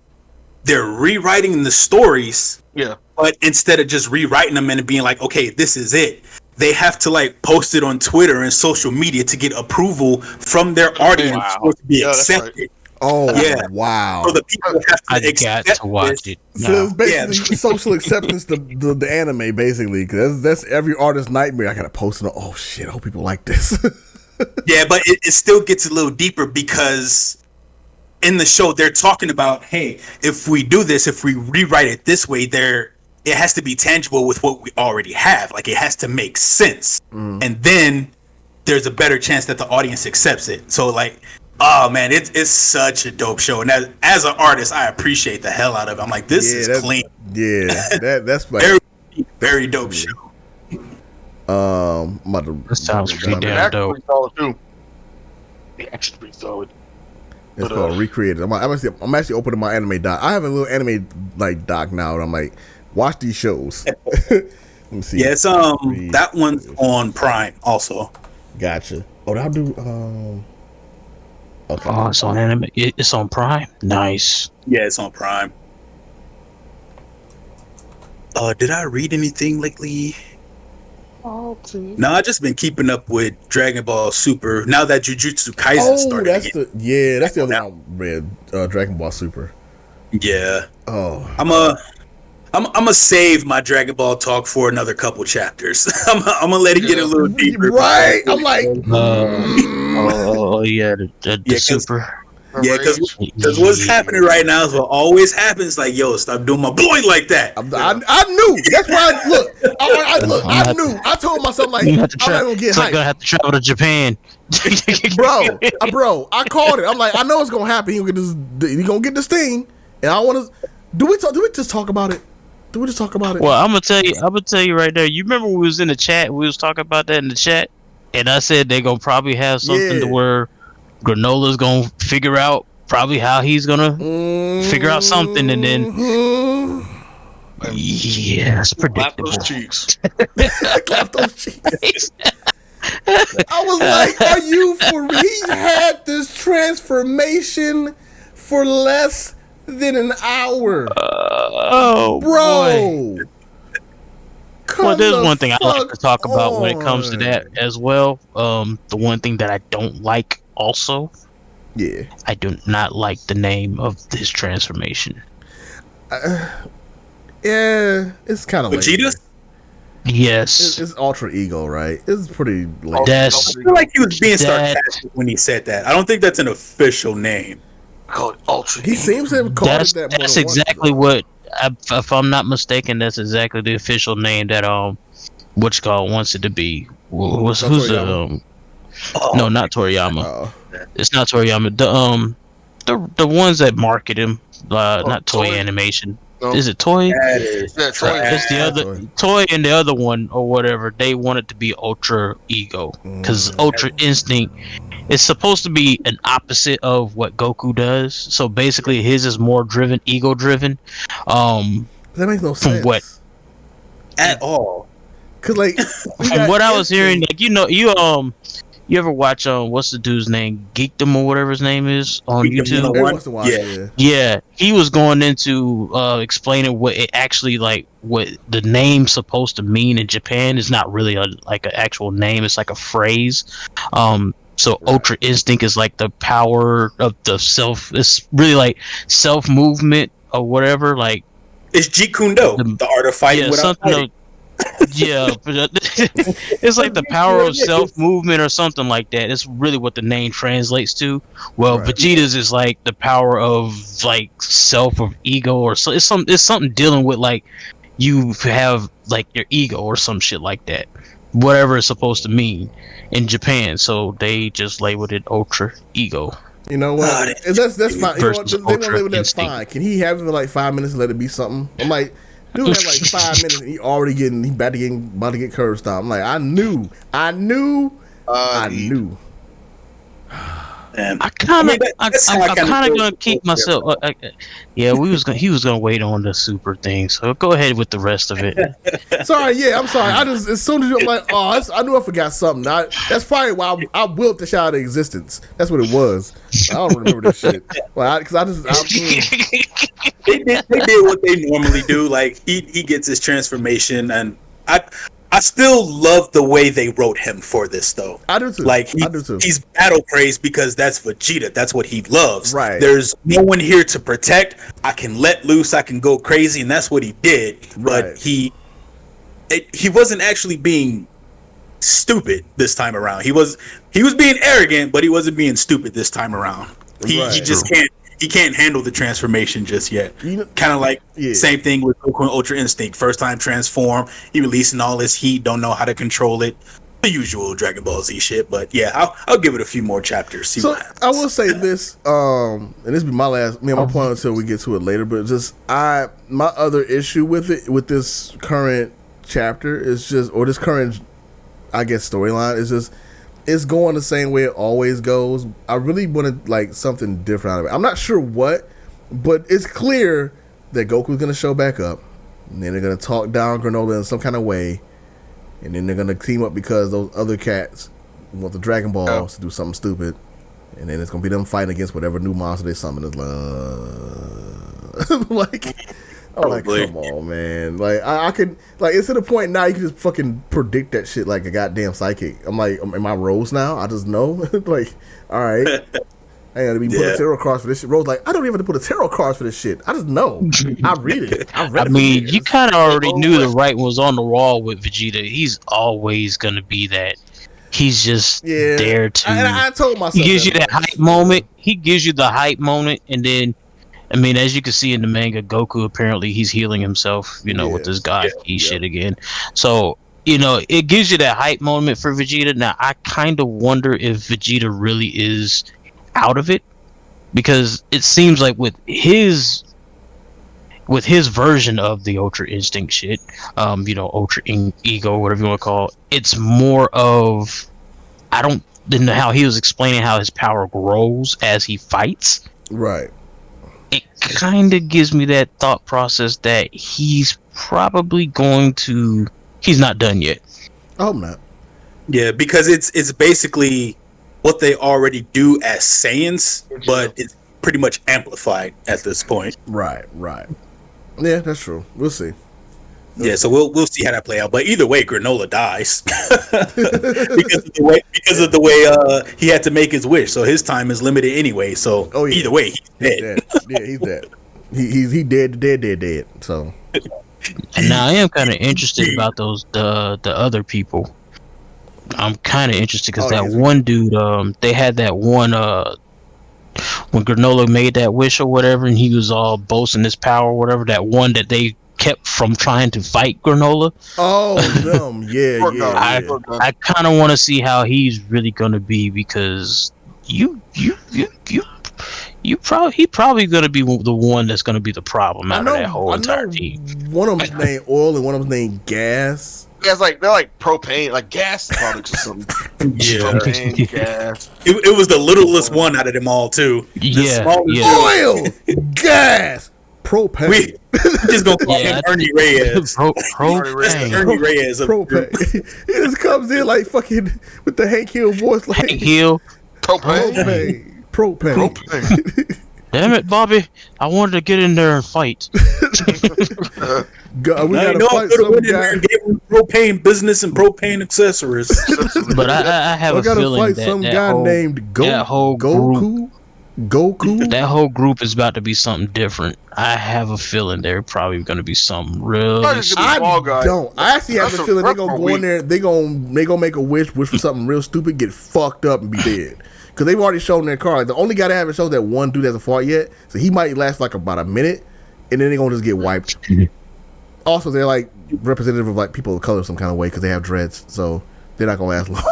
they're rewriting the stories. Yeah. But instead of just rewriting them and being like, okay, this is it, they have to like post it on Twitter and social media to get approval from their audience for it to be that's accepted. right. Oh, Yeah. wow. So the people have to I got accept to watch this. it. So now. it's basically social acceptance, the anime, basically. Because that's every artist's nightmare. I got to post it. Oh, shit. I hope people like this. Yeah, but it still gets a little deeper because in the show they're talking about, hey, if we do this, if we rewrite it this way, it has to be tangible with what we already have. Like it has to make sense, and then there's a better chance that the audience accepts it. So like, oh man, it's such a dope show, and as an artist, I appreciate the hell out of it. I'm like, this is clean. Yeah, that's like Very, very dope show. I'm about to, That sounds pretty The damn action's dope. pretty solid too. The action's pretty solid. it's called Recreated. I'm actually opening my anime doc. I have a little anime like doc now, and I'm like, watch these shows. Let me see. Yeah, it's that one's on Prime also. Gotcha. Oh, I'll do okay. Oh, it's on anime. It's on Prime. Nice. Yeah, it's on Prime. Did I read anything lately? No, I just been keeping up with Dragon Ball Super. Now that Jujutsu Kaisen started that's again. that's the other one I read. Dragon Ball Super. Yeah. Oh, I'm gonna save my Dragon Ball talk for another couple chapters. I'm gonna let it get a little deeper. right. I'm like, Oh yeah, the Super. Yeah, because what's happening right now is what always happens. Like, yo, stop doing my boy like that. I knew. That's why. I knew. I told myself like, I'm not gonna get so I'm hyped, gonna have to travel to Japan. bro. I called it. I'm like, I know it's gonna happen. He gonna get this thing, and I want to. Do we just talk about it? Do we just talk about it? Well, I'm gonna tell you right there. You remember we was in the chat? We was talking about that in the chat, and I said they gonna probably have something to where Granola's gonna figure out probably how he's gonna figure out something, and then yeah, it's predictable. Clap those cheeks. Clap those cheeks. I was like, are you for real? He had this transformation for less than an hour. Oh, bro. boy. Well, there's one thing I like to talk about when it comes to that as well. The one thing that I don't like also, I do not like the name of this transformation. Yeah, it's kind of Vegeta? Yes. It's alter ego, right? It's pretty lame. I feel like he was being sarcastic when he said that. I don't think that's an official name. Call it Ultra. He seems to have called it that. That's exactly what, if I'm not mistaken, that's exactly the official name that Whatchcall wants it to be. Who's the no, not Toriyama. It's not Toriyama. The ones that market him, not Toei Animation. No. Is it Toy? That is Yeah, Troy. It's the other Toy and the other one or whatever. They want it to be Ultra Ego because Ultra Instinct is supposed to be an opposite of what Goku does. So basically, his is more driven, ego driven. That makes no sense. What? At all. Cause like From what I was hearing, like you ever watch what's the dude's name, Geekdom or whatever his name is on Geekdom YouTube? 101. every once in a while, yeah. Yeah, he was going into explaining what it actually like, what the name's supposed to mean in Japan is not really like an actual name; it's like a phrase. So Ultra Instinct is like the power of the self. It's really like self movement or whatever. Like It's Jeet Kune Do, the art of fighting yeah, without something. fighting. Yeah, but it's like the power of self movement or something like that. It's really what the name translates to. Well, Right. Vegeta's is like the power of like self of ego or so. It's something dealing with like you have like your ego or some shit like that. Whatever it's supposed to mean in Japan, so they just labeled it Ultra Ego. You know what? And that's fine. You know what? Versus They want to Ultra label that Instinct. fine. Can he have it for like 5 minutes and let it be something? I'm like, dude had like 5 minutes and he about to get curb stomped. I'm like, I knew. And I kind of, that's how I'm kinda kind feel of gonna keep myself. Yeah, he was gonna wait on the super thing. So go ahead with the rest of it. Sorry, yeah, I'm sorry. I just as soon as I'm like, I knew I forgot something. That's probably why I willed the shit out of existence. That's what it was. I don't remember this shit. Well, they did what they normally do. Like he gets his transformation, and I still love the way they wrote him for this, though. I do too. Like I do too. he's battle crazed because that's Vegeta. That's what he loves. Right. There's no one here to protect. I can let loose. I can go crazy, and that's what he did. But Right. he wasn't actually being stupid this time around. He was being arrogant, but he wasn't being stupid this time around. He Right. just can't handle the transformation just yet. You know- Kind of like Yeah. same thing with Goku and Ultra Instinct. First time transform, he releasing all his heat, don't know how to control it. The usual Dragon Ball Z shit. But yeah, I'll give it a few more chapters. See So what happens. I will say this, and this will be my point until we get to it later. But just my other issue with this current chapter is just, or this current, I guess, storyline is just, it's going the same way it always goes. I really wanted like something different out of it. I'm not sure what, but it's clear that Goku's gonna show back up, and then they're gonna talk down Granola in some kind of way, and then they're gonna team up because those other cats want the Dragon Balls to do something stupid, and then it's gonna be them fighting against whatever new monster they summon. It's like, I'm like, Probably. come on, man. Like I can, like, it's to the point now you can just fucking predict that shit like a goddamn psychic. I'm like, am I Rose now? I just know. Like, all right. I ain't gotta be putting Yeah. tarot cards for this shit. Rose like, I don't even have to put a tarot cards for this shit. I just know. I read it. I read I it. for mean, years. you kind of already knew the writing was on the wall with Vegeta. He's always gonna be that. He's just Yeah. there to. And I told myself He gives you that much. hype moment. He gives you the hype moment, and then, I mean, as you can see in the manga, Goku apparently he's healing himself, with Yeah. this God key shit again. So, it gives you that hype moment for Vegeta. Now, I kind of wonder if Vegeta really is out of it, because it seems like with his version of the Ultra Instinct shit, Ultra Ego, whatever you want to call it, it's more of, didn't know how he was explaining how his power grows as he fights. Right. It kind of gives me that thought process that he's probably he's not done yet. I hope not. Yeah, because it's basically what they already do as Saiyans, but it's pretty much amplified at this point. Right. Yeah, that's true. We'll see. Yeah, so we'll see how that play out. But either way, Granola dies because of the way he had to make his wish. So his time is limited anyway. So either way, he's dead. Yeah, he's dead. He dead. So And now I am kind of interested about the other people. I'm kind of interested because that one dude, they had that one when Granola made that wish or whatever, and he was all boasting his power or whatever. That one that they kept from trying to fight Granola. Oh, them. Yeah. I kind of want to see how he's really gonna be, because you he probably gonna be the one that's gonna be the problem out of that whole entire team. One of them's named Oil and one of them's named Gas. Yeah, it's like they're like propane, like gas products or something. Yeah. Propane, gas. It was the littlest one out of them all too. Oil, gas, propane. We just gonna call him Ernie Reyes. Propane. Ernie Reyes. Propane. He just comes in like fucking with the Hank Hill voice, like Hank Hill. Propane. Damn it, Bobby! I wanted to get in there and fight. God, we gotta fight some some guy. guy. And gave him propane business and propane accessories. But I have We a gotta feeling fight that some that guy whole, named that whole Goku. that whole group is about to be something different. I have a feeling they're probably going to be something real. Probably just gonna be small guy. I actually have That's a feeling they're that's gonna a go in week. there. They gonna make a wish for something real stupid, get fucked up, and be dead. Because they've already shown their card. Like, the only guy they haven't shown that one dude hasn't fought yet, so he might last like about a minute, and then they're gonna just get wiped. Also, they're like representative of like people of color some kind of way because they have dreads, so they're not gonna last long.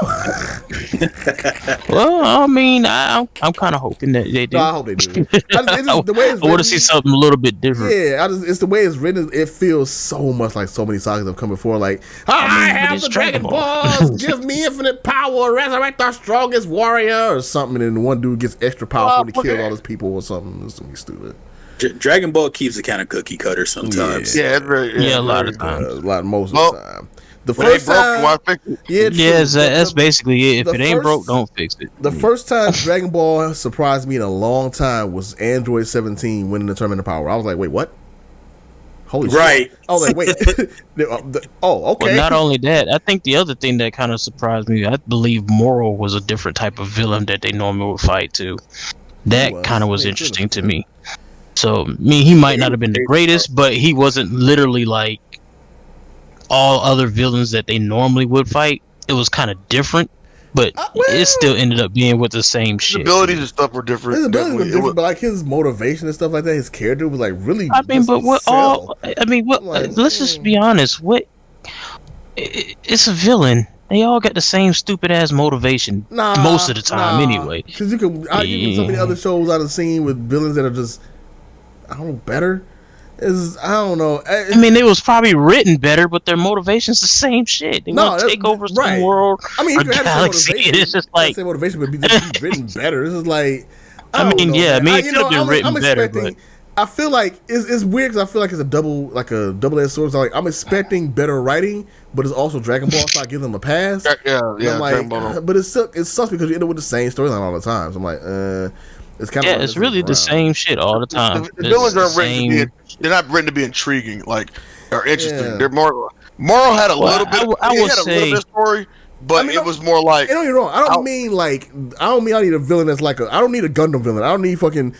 Well, I mean, I'm kind of hoping that they do. No, I hope they do. The way it's I want written- to see something a little bit different. Yeah, it's the way it's written. It feels so much like so many sagas have come before. Like, I but have it's the Dragon Dragon Ball. Balls, give me infinite power, resurrect our strongest warrior, or something. And then one dude gets extra powerful to kill all his people or something. It's gonna be stupid. Dragon Ball keeps it kind of cookie cutter sometimes. Yeah, it's very, Yeah, a lot of times. A lot most Well, of the time. The When they first broke, time, why fix it? yeah, true. Yes, that's basically it. If the it ain't first- broke, don't fix it. The first time Dragon Ball surprised me in a long time was Android 17 winning the Tournament of Power. I was like, wait, what? Holy Right. shit. I was like, wait. Okay. But not only that, I think the other thing that kind of surprised me, I believe Moro was a different type of villain that they normally would fight too. That was. kind of was Yeah, interesting to me. So, I mean, he might not have been the greatest, but he wasn't literally like all other villains that they normally would fight. It was kind of different, but well- it still ended up being with the same His shit. abilities and stuff were different. His abilities were Definitely. different, but like his motivation and stuff like that, his character was like really. I mean, but what sell. all? I mean, what? Like, Let's just be honest. What? It's a villain. They all got the same stupid ass motivation most of the time, anyway. Because you can, I give you so many other shows I've seen with villains that are just, I don't know, better. I don't know. I mean, it was probably written better, but their motivation's the same shit. They want to take over some world I mean, or you can have the galaxy. motivation. It's just like, same motivation, but be written better. This is like, I mean, don't know, yeah, man. I mean, it could have been written better, expecting- I feel like it's weird because I feel like it's a double-edged sword. So like, I'm expecting better writing, but it's also Dragon Ball, so I give them a pass. Yeah, And I'm Dragon Ball. like, but it sucks because you end up with the same storyline all the time. So I'm like, it's kind of yeah, it's really the same shit all the time. The villains It's aren't written to same- be. They're not written to be intriguing, like or interesting. Yeah. They're more. Moral had a little bit. I He would had a say- little bit of story, but I mean, it was more like. And don't get me wrong. I don't mean I need a villain that's like I don't need a Gundam villain. I don't need fucking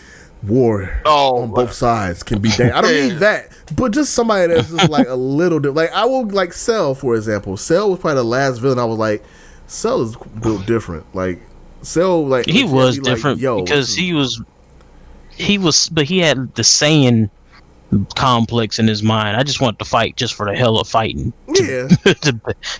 war on both sides can be dang. I don't need that. But just somebody that's just like a little bit like I will like Cell, for example. Cell was probably the last villain I was like, Cell is built different. Like Cell like he was like, different yo, because he was, but he had the Saiyan complex in his mind. I just want to fight just for the hell of fighting. Yeah.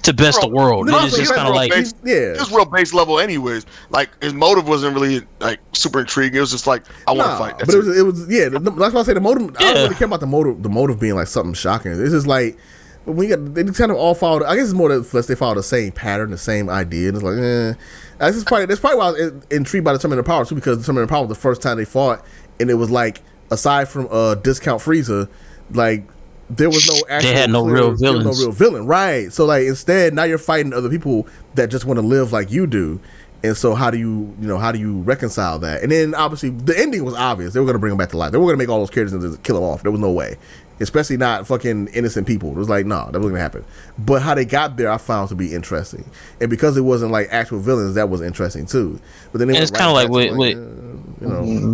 To best the world. No, And it's just kind of like, it was real base level, anyways. Like his motive wasn't really like super intriguing. It was just like I want to fight. That's but it was yeah. That's why I say the motive. I don't Yeah. really care about the motive being like something shocking. It's just like when they kind of all follow. I guess it's more that they follow the same pattern, the same idea. And it's like, that's probably why I was intrigued by the Tournament of Power too, because the Tournament of Power was the first time they fought, and it was like aside from Discount Frieza, like there was no actual had no real there was villains. no real villain, right? So like instead, now you're fighting other people that just want to live like you do. And so how do you reconcile that? And then obviously the ending was obvious. They were gonna bring them back to life. They were gonna make all those characters and just kill them off. There was no way, especially not fucking innocent people. It was like, no, that wasn't gonna happen. But how they got there, I found to be interesting. And because it wasn't like actual villains, that was interesting too. But then and it's kind of like with with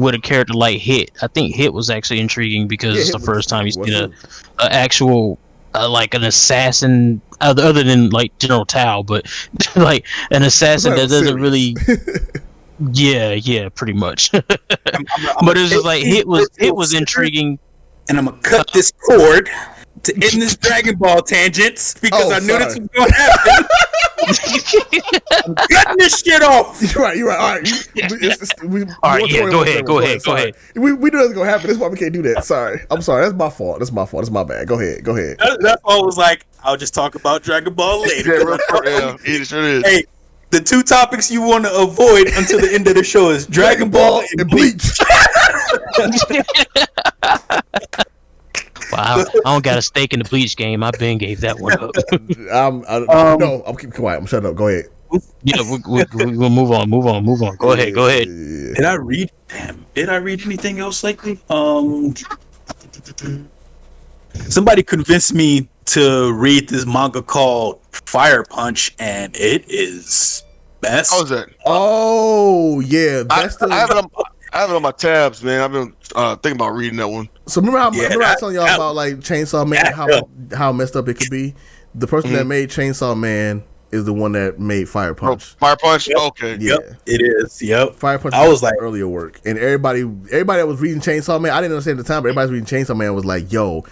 with a character like Hit. I think Hit was actually intriguing because it's Hit the was- first time you was see too. a actual like an assassin, other than like General Tao, but like an assassin that doesn't really. Yeah, pretty much. But it's just like Hit was intriguing. And I'm gonna cut this cord to end this Dragon Ball tangents because I knew this sorry. was going to happen. I'm cutting this shit off. You're right. All right. All right, yeah, go ahead. We knew that was gonna happen. That's why we can't do that. Sorry. I'm sorry. That's my fault. That's my bad. Go ahead. That's why I was like, I'll just talk about Dragon Ball later. Yeah, it sure is. Hey, the two topics you want to avoid until the end of the show is Dragon Ball and Bleach. Wow, I don't got a stake in the Bleach game. I been gave that one up. No, I'm keeping quiet. I'm shutting up. Go ahead. Yeah, we'll move on. Go ahead. Did I read anything else lately? Somebody convinced me to read this manga called Fire Punch, and it is best. How's that? Oh yeah, I have it on my tabs, man. I've been thinking about reading that one. So remember I was telling y'all about like Chainsaw Man, how messed up it could be. The person that made Chainsaw Man is the one that made Fire Punch. Fire Punch. Yep. Okay. Yeah, it is. Yep. Fire Punch. I was like earlier work, and everybody that was reading Chainsaw Man, I didn't understand at the time, but everybody reading Chainsaw Man was like, "Yo,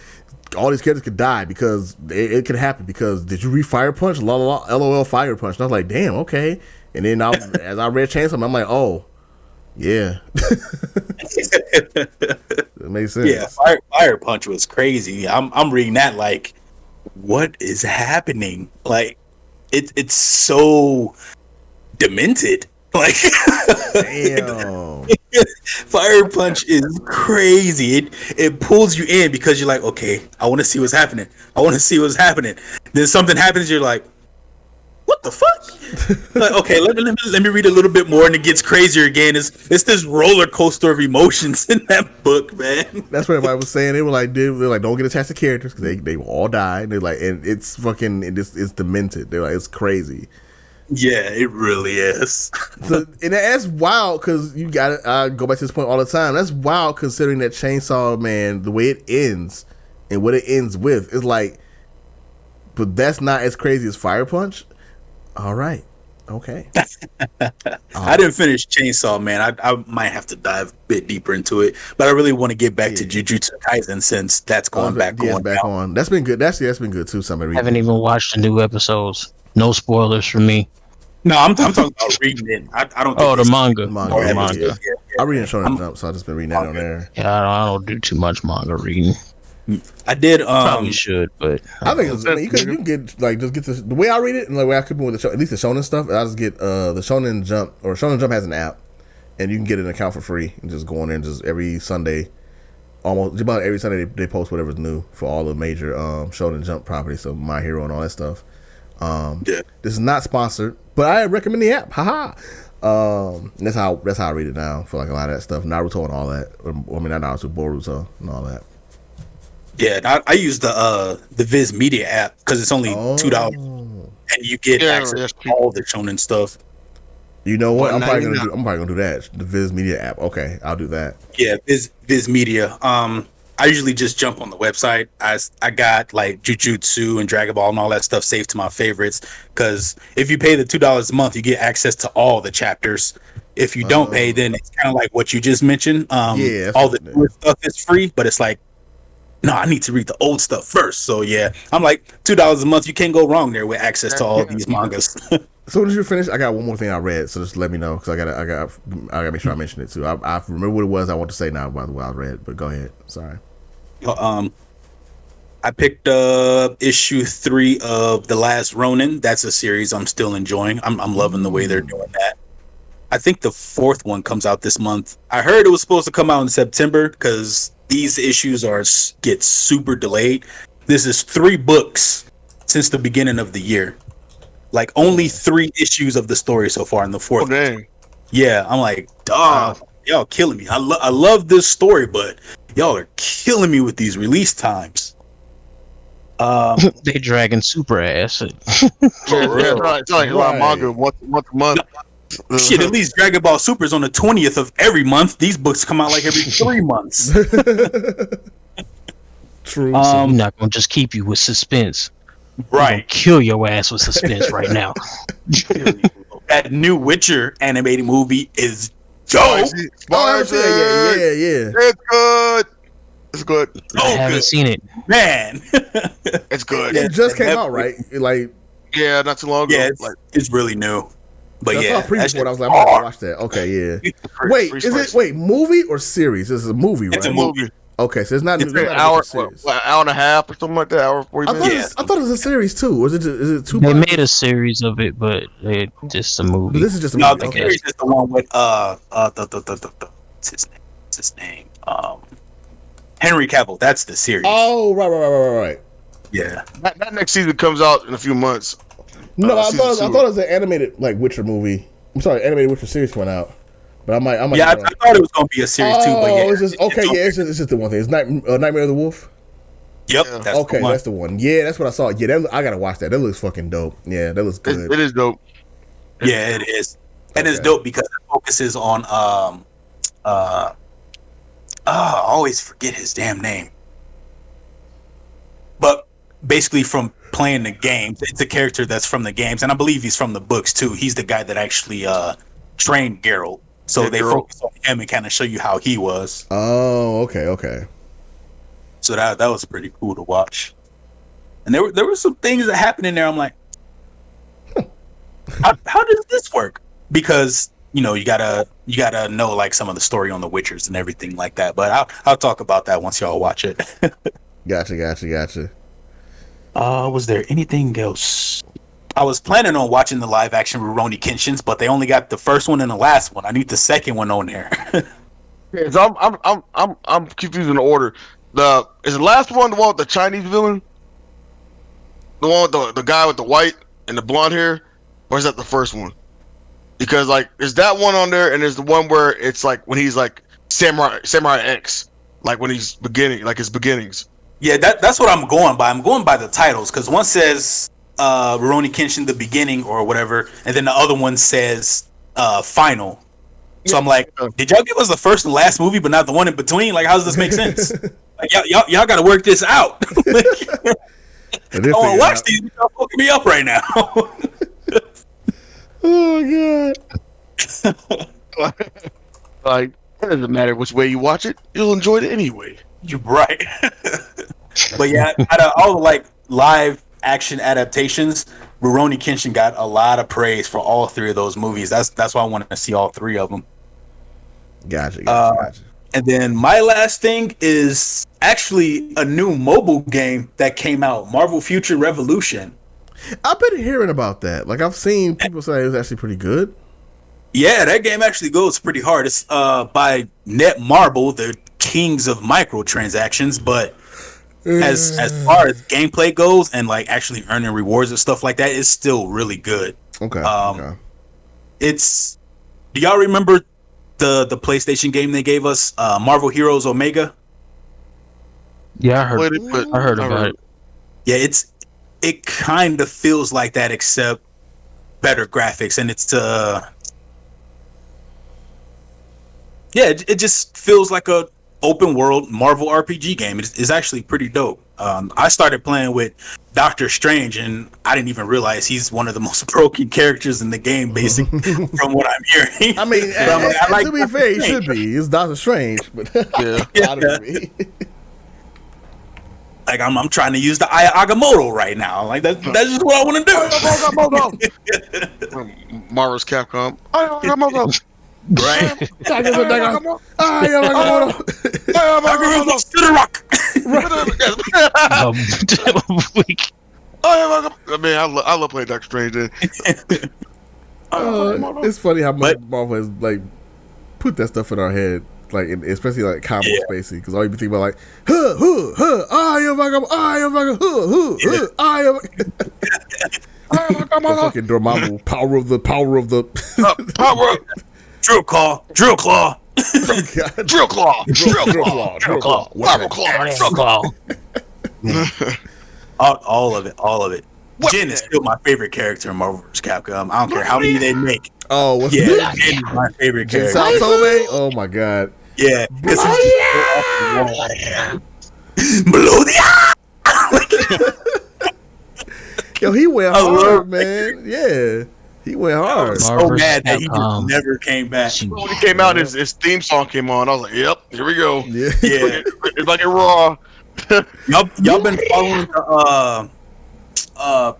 all these characters could die because it could happen because did you read Fire Punch? LOL Fire Punch." And I was like, "Damn, okay." And then as I read Chainsaw Man, I'm like, "Oh, yeah." It makes sense. Yeah, Fire Punch was crazy. I'm reading that like, what is happening? Like, it's so demented. Like, Damn. Fire Punch is crazy. It pulls you in because you're like, okay, I want to see what's happening. Then something happens. You're like, what the fuck? Like, okay, let me read a little bit more, and it gets crazier again. It's this roller coaster of emotions in that book, man. That's what everybody was saying. They were like, don't get attached to characters because they will all die. And they're like, and it's fucking, it's demented. They're like, it's crazy. Yeah, it really is. So, and that's wild because you got to I go back to this point all the time. That's wild considering that Chainsaw Man, the way it ends and what it ends with, is like, but that's not as crazy as Fire Punch. All right. Okay. I didn't finish Chainsaw Man. I might have to dive a bit deeper into it, but I really want to get back to Jujutsu Kaisen since that's going back on. That's been good. That's been good too. Somebody haven't even watched the new episodes. No spoilers for me. No, I'm talking about reading it. I don't. Oh, the manga. Yeah. I read it Shonen Jump, so I just been reading that on there. Yeah, I don't do too much manga reading. I did. Probably should, but I think you can get like just get the way I read it and the way I could with the show, at least the Shonen stuff. I just get the Shonen Jump, or Shonen Jump has an app, and you can get an account for free and just go on there and just every Sunday, almost about every Sunday they post whatever's new for all the major Shonen Jump properties, so My Hero and all that stuff. This is not sponsored, but I recommend the app. Haha. That's how I read it now for like a lot of that stuff. Naruto and all that. I mean, not Naruto, Boruto and all that. Yeah, I use the Viz Media app because it's only $2, and you get access to all the shonen stuff. You know what? I'm probably gonna do that. The Viz Media app. Okay, I'll do that. Yeah, Viz Media. I usually just jump on the website. I got like Jujutsu and Dragon Ball and all that stuff saved to my favorites because if you pay the $2 a month, you get access to all the chapters. If you don't pay, then it's kind of like what you just mentioned. All the newer stuff is free, but it's like, no, I need to read the old stuff first. So yeah, I'm like $2 a month. You can't go wrong there with access to all these mangas. As soon as you finish, I got one more thing I read, so just let me know because I gotta make sure I mention it too. I remember what it was I want to say now about what I read, but go ahead. Sorry. I picked up issue 3 of The Last Ronin. That's a series I'm still enjoying. I'm loving the way they're doing that. I think the 4th one comes out this month. I heard it was supposed to come out in September because these issues get super delayed. This is 3 books since the beginning of the year. Like only 3 issues of the story so far in the 4th. Oh, dang. Yeah, I'm like, dog, y'all killing me. I love this story, but y'all are killing me with these release times. They dragging super ass. Right. It's like a lot of manga once a month. Shit, at least Dragon Ball Super is on the 20th of every month. These books come out like every 3 months. True. So I'm not gonna just keep you with suspense. Right. Kill your ass with suspense right now. That new Witcher animated movie is dope. Yeah. It's good. It's good. I haven't seen it. Man. It's good. It just came out, right? Like, Yeah, not too long ago. Yeah, Like, it's really new. But I yeah, saw a preview that's for it. I was like, I'm gonna have to watch that. Okay, yeah. Wait, is it movie or series? This is a movie, right? It's a movie. Okay, so it's not It's it's an not hour, a series. an hour and a half or something like that. Hour 40 minutes. I thought it was a series too. Or is it two? They parts? made a series of it, but it's just a movie. But this is just a No, movie. the Okay. series is the one with what's his name? What's his name? Henry Cavill. That's the series. Oh, right. Yeah. That next season comes out in a few months. No, I season thought two. it was an animated like Witcher movie. I'm sorry, animated Witcher series coming out. But I might. Yeah, I thought it was gonna be a series too. But yeah, it's just okay. It's just the one thing. It's Nightmare of the Wolf. Yep. Yeah. That's Okay, the one. that's the one. Yeah, that's what I saw. Yeah, I gotta watch that. That looks fucking dope. Yeah, that looks good. It is dope. Yeah, it is, and it's Okay. dope because it focuses on I always forget his damn name. But basically, from playing the games, it's a character that's from the games, and I believe he's from the books too. He's the guy that actually trained Geralt. So Yeah, they Geralt. focus on him and kind of show you how he was. Oh, okay. So that was pretty cool to watch. And there were some things that happened in there. I'm like, how does this work? Because you gotta know like some of the story on the Witchers and everything like that. But I'll talk about that once y'all watch it. Gotcha. Was there anything else? I was planning on watching the live action Rurouni Kenshin's, but they only got the first one and the last one. I need the second one on there. Yeah, so I'm confused in the order. Is the last one the one with the Chinese villain? The one with the guy with the white and the blonde hair? Or is that the first one? Because like there's that one on there and there's the one where it's like when he's like Samurai X. Like when he's beginning, like his beginnings. Yeah, that's what I'm going by. I'm going by the titles because one says Rurouni Kenshin the beginning or whatever, and then the other one says final. So I'm like, did y'all give us the first and last movie, but not the one in between? Like, how does this make sense? Like, y'all got to work this out. Like, I want to watch these. Y'all fucking me up right now. Oh god. Like it doesn't matter which way you watch it, you'll enjoy it anyway. You're right. But yeah, out of all the like live action adaptations, Rurouni Kenshin got a lot of praise for all three of those movies. That's why I wanted to see all three of them. Gotcha. And then my last thing is actually a new mobile game that came out, Marvel Future Revolution. I've been hearing about that. Like I've seen people say it was actually pretty good. Yeah, that game actually goes pretty hard. It's by Netmarble, the kings of microtransactions, but as far as gameplay goes and like actually earning rewards and stuff like that, it's still really good. Okay. It's do y'all remember the PlayStation game they gave us, Marvel Heroes Omega? Yeah, I heard about it. Yeah, it kind of feels like that except better graphics, and it's it just feels like a open world Marvel RPG game. It's actually pretty dope. I started playing with Doctor Strange, and I didn't even realize he's one of the most broken characters in the game, basically, from what I'm hearing. I mean, to be fair, he should be. It's Doctor Strange, but Yeah. Like I'm trying to use the Agamotto right now. Like that's just what I want to do. Marvel's Capcom. Right? I mean, I love playing Doctor Strange. Then. It's funny how much Marvel has like put that stuff in our head, like especially like combo spacey, because all you be thinking about like fucking Dormammu, power of the Drill Claw. Drill Claw. All of it. Jin is still my favorite character in Marvel vs. Capcom. I don't care how many they make. Oh, what's Jin is my favorite character. Oh my god. Yeah, because Yo, he went hard, man. Yeah, he went hard. so mad that he just never came back. When he came out, his theme song came on. I was like, "Yep, here we go." Yeah. Yeah, It's like a raw. Y'all been following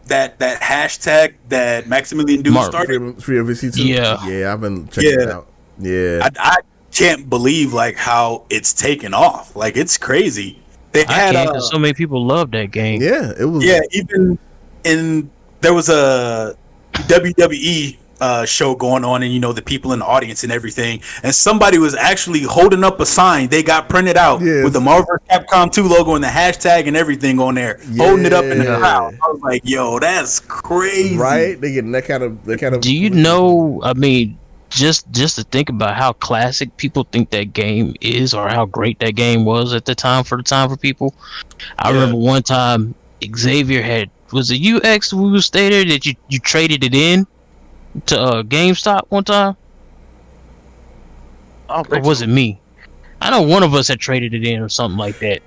that hashtag that Maximilian Doom started? Free of VC2? Yeah, I've been checking it out. Yeah. I can't believe like how it's taken off. Like it's crazy. They had so many people love that game. Yeah, it was. Yeah, even there was a WWE show going on, and the people in the audience and everything, and somebody was actually holding up a sign they got printed out with the Marvel Capcom 2 logo and the hashtag and everything on there, holding it up in the crowd. I was like, yo, that's crazy. Right? They getting that kind of Do you know, I mean, just to think about how classic people think that game is, or how great that game was at the time for people. I remember one time Xavier was it UX we was stated that you traded it in to GameStop one time? Or was it me? I know one of us had traded it in or something like that.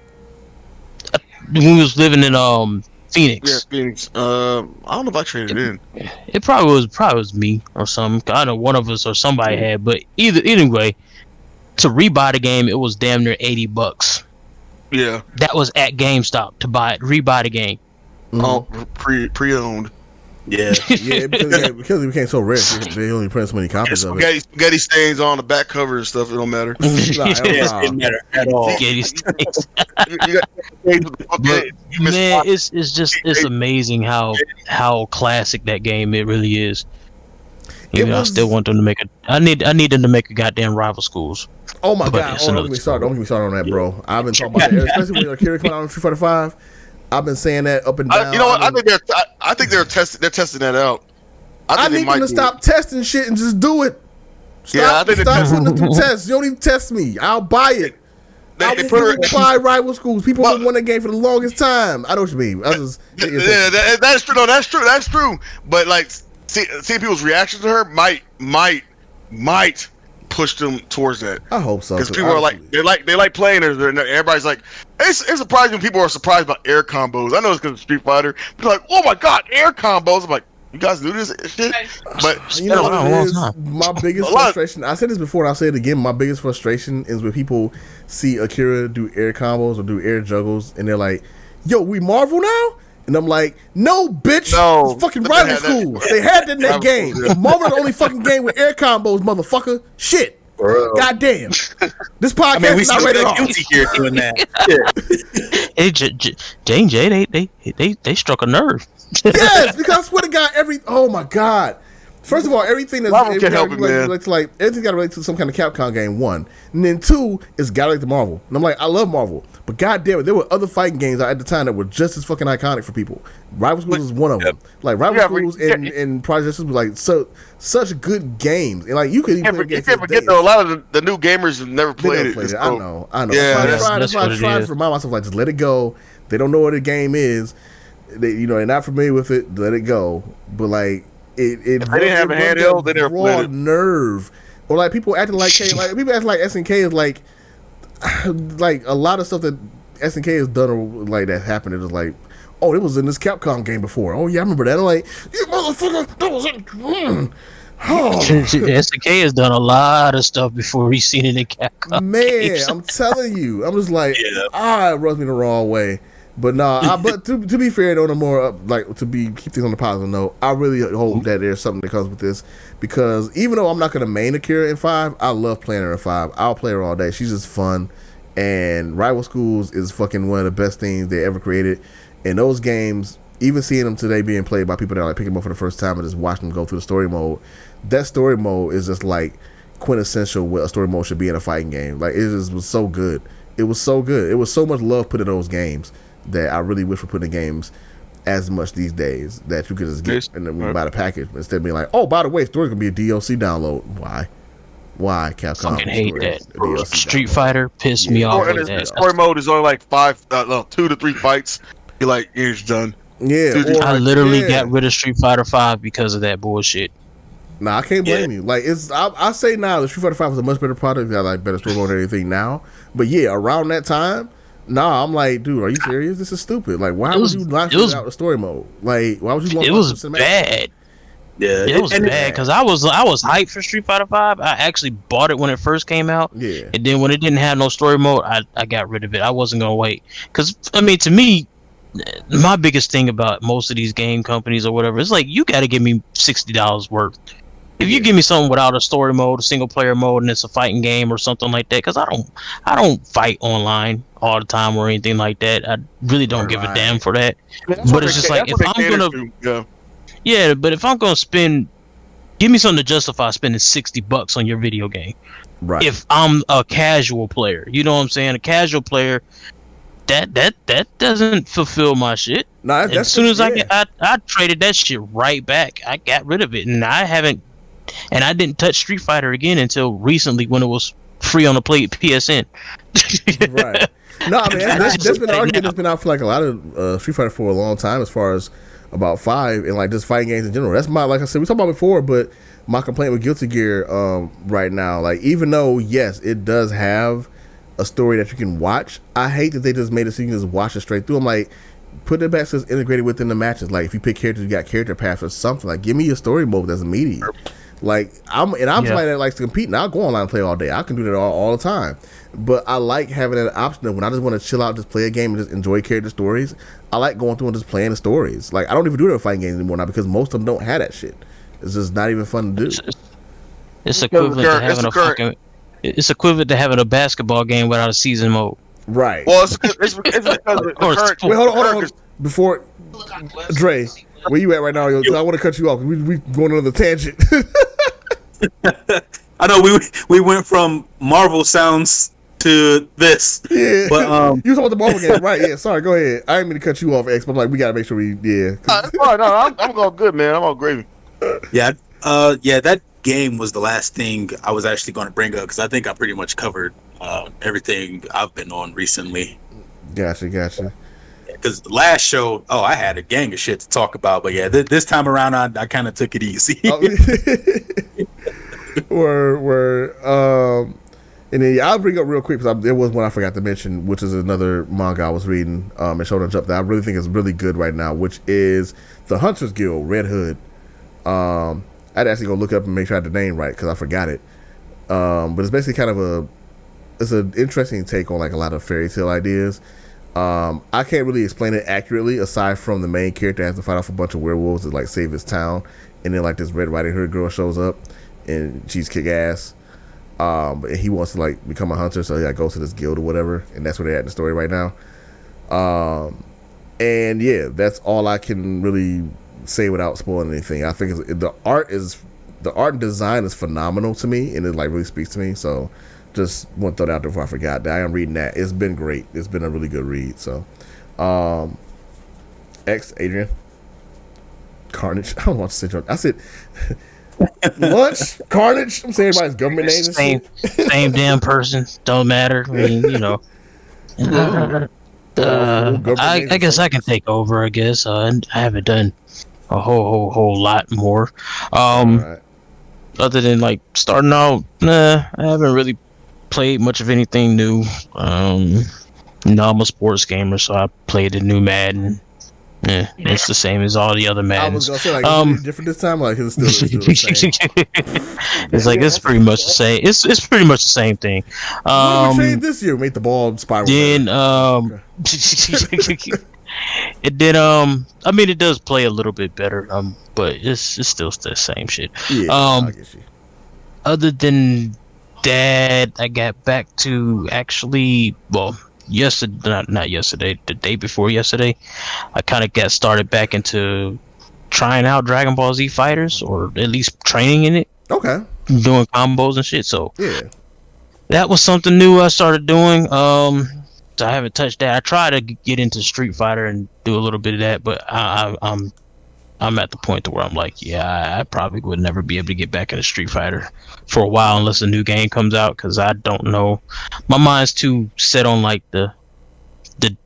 When we was living in Phoenix. Yeah, Phoenix. I don't know if I traded it in. It probably was me or something. I know one of us or somebody had, but anyway, to rebuy the game, it was damn near $80. Yeah, that was at GameStop to rebuy the game. Oh, pre-owned. Yeah, because it became so rare. They only print so many copies of it. Spaghetti stains on the back cover and stuff. It don't matter. It didn't matter at all. Spaghetti stains. Man, it's amazing how classic that game it really is. I still want them to make I need them to make a goddamn Rival Schools. Oh my god! Don't get me started on that, bro. I've been talking about that, especially when Akira came out on Street Fighter 5. I've been saying that up and down. You know what? I think they're testing that out. I need them to stop testing shit and just do it. Stop putting it through tests. You don't even test me. I'll buy it. I will buy Rival Schools. People have won that game for the longest time. I know what you mean. That's true. No, that's true. That's true. But like, seeing people's reaction to her might push them towards that. I hope so. Because people are like they like playing her. Everybody's like, it's surprising when people are surprised about air combos. I know it's because of Street Fighter. They're like, oh my god, air combos. I'm like, you guys knew this shit? But you know what it is? My biggest frustration, I said this before and I'll say it again, my biggest frustration is when people see Akira do air combos or do air juggles and they're like, yo, we Marvel now? And I'm like, no, bitch. No. It's fucking Rival Schools. They had that in that game. Marvel's the only fucking game with air combos, motherfucker. Shit. God damn. This podcast is not rated R. Guilty here doing that. Hey, J&J, they struck a nerve. Yes, because I swear to God, oh my God. First of all, everything that's everything's got to relate to some kind of Capcom game, one. And then two, it's got to relate to Marvel. And I'm like, I love Marvel. But God damn it, there were other fighting games at the time that were just as fucking iconic for people. Rival Schools is one of them. Like Rival Schools and Project Justice were like such good games. And like you could even forget though, a lot of the new gamers have never played it. I know. Yeah, that's why I try to remind myself, like, just let it go. They don't know what the game is. They're not familiar with it. Let it go. But like it if they didn't have a handheld, they never played it. Nerve. Or like people acting like people acting like SNK is like a lot of stuff that SNK has done or like that happened. It was like, oh, it was in this Capcom game before. Oh yeah, I remember that. I'm like, you motherfucker, that was it. SNK has done a lot of stuff before we've seen it in Capcom. Man, games. I'm telling you, I'm just like, it rubs me the wrong way. But no, but to be fair, on a more keep things on the positive note, I really hope that there's something that comes with this, because even though I'm not gonna main Akira in 5, I love playing her in 5. I'll play her all day. She's just fun, and Rival Schools is fucking one of the best things they ever created. And those games, even seeing them today being played by people that are like picking them up for the first time and just watching them go through the story mode, that story mode is just like quintessential what a story mode should be in a fighting game. Like, it just was so good. It was so good. It was so much love put in those games that I really wish we put in games as much these days, that you could just get and then buy the package instead of being like, oh, by the way, story's gonna be a DLC download. Why Capcom? I fucking hate that. Street Fighter pissed me off. And the story mode is only like 2 to 3 fights. You're like, it's done. Yeah, I literally got rid of Street Fighter 5 because of that bullshit. Nah, I can't blame you. Like, I say now the Street Fighter 5 was a much better product. Got like better story mode and everything now. But yeah, around that time, I'm like, dude, are you serious? This is stupid. Like, why would you not put out the story mode? Like, why would you want it was bad. Yeah, It was bad because I was hyped for Street Fighter 5. I actually bought it when it first came out. Yeah. And then when it didn't have no story mode, I got rid of it. I wasn't gonna wait because I mean, to me, my biggest thing about most of these game companies or whatever, it's like you got to give me $60 worth. If you give me something without a story mode, a single player mode, and it's a fighting game or something like that, because I don't fight online all the time or anything like that. I really don't give a damn for that. But it's just like if I'm gonna, yeah, but if I'm gonna spend, give me something to justify spending $60 on your video game. Right. If I'm a casual player, you know what I'm saying? A casual player, that doesn't fulfill my shit. No, as soon as I traded that shit right back. I got rid of it, and I didn't touch Street Fighter again until recently when it was free on the PSN. Right. No, I mean that's been an argument that's been out for like a lot of Street Fighter for a long time, as far as about 5 and like just fighting games in general. That's my, like I said, we talked about before, but my complaint with Guilty Gear right now, like even though yes, it does have a story that you can watch, I hate that they just made it so you can just watch it straight through. I'm like, put it back so it's integrated within the matches. Like if you pick characters, you got character paths or something. Like give me a story mode that's immediate. Like I'm somebody that likes to compete, and I'll go online and play all day. I can do that all the time. But I like having an option of when I just want to chill out, just play a game and just enjoy character stories. I like going through and just playing the stories. Like I don't even do that with fighting games anymore now because most of them don't have that shit. It's just not even fun to do. It's equivalent to having it's equivalent to having a basketball game without a season mode. Right. Well, it's because of the current. Wait, hold on. Before Dre, where you at right now? I want to cut you off. We going on another tangent. I know we went from Marvel sounds to this. Yeah. But you was talking about the Marvel game, right? Yeah. Sorry. Go ahead. I didn't mean to cut you off, X. But I'm like, we gotta make sure we. Yeah. No, I'm all good, man. I'm all gravy. Yeah. That game was the last thing I was actually going to bring up because I think I pretty much covered everything I've been on recently. Gotcha. Because last show, I had a gang of shit to talk about, but yeah, this time around, I kind of took it easy. And then I'll bring up real quick because there was one I forgot to mention, which is another manga I was reading and Shonen Jump that I really think is really good right now, which is the Hunters Guild Red Hood. I'd actually go look up and make sure I had the name right because I forgot it. But it's basically kind of it's an interesting take on like a lot of fairy tale ideas. I can't really explain it accurately aside from the main character has to fight off a bunch of werewolves to like save his town, and then like this Red Riding Hood girl shows up and she's kick ass. But he wants to like become a hunter, so he like goes to this guild or whatever, and that's where they're at in the story right now. And yeah, that's all I can really say without spoiling anything. I think the art and design is phenomenal to me, and it like really speaks to me. So just want to throw that out there before I forgot that I am reading that. It's been great. It's been a really good read. So, Adrian, Carnage. I don't want to say your. I said Lunch, Carnage. I'm saying everybody's government names. Same damn person. Don't matter. I mean, you know. I guess I can take over. I guess I haven't done a whole lot more. Right. Other than like starting out, I haven't really played much of anything new. I'm a sports gamer, so I played the new Madden. Yeah, it's the same as all the other Maddens. I was gonna say, like, is it different this time? Like, it's still the same. It's like it's pretty much the same. It's pretty much the same thing. What did we trade this year? Made the ball spiral. Then it did. I mean, it does play a little bit better. But it's still the same shit. Yeah, I get you. Other than that, I got back to actually, well, yesterday, not yesterday, the day before yesterday, I kind of got started back into trying out Dragon Ball Z Fighters, or at least training in it. Okay. Doing combos and shit. So yeah, that was something new I started doing. So I haven't touched that. I tried to get into Street Fighter and do a little bit of that, but I'm at the point to where I'm like, yeah, I probably would never be able to get back into Street Fighter for a while unless a new game comes out, because I don't know. My mind's too set on like the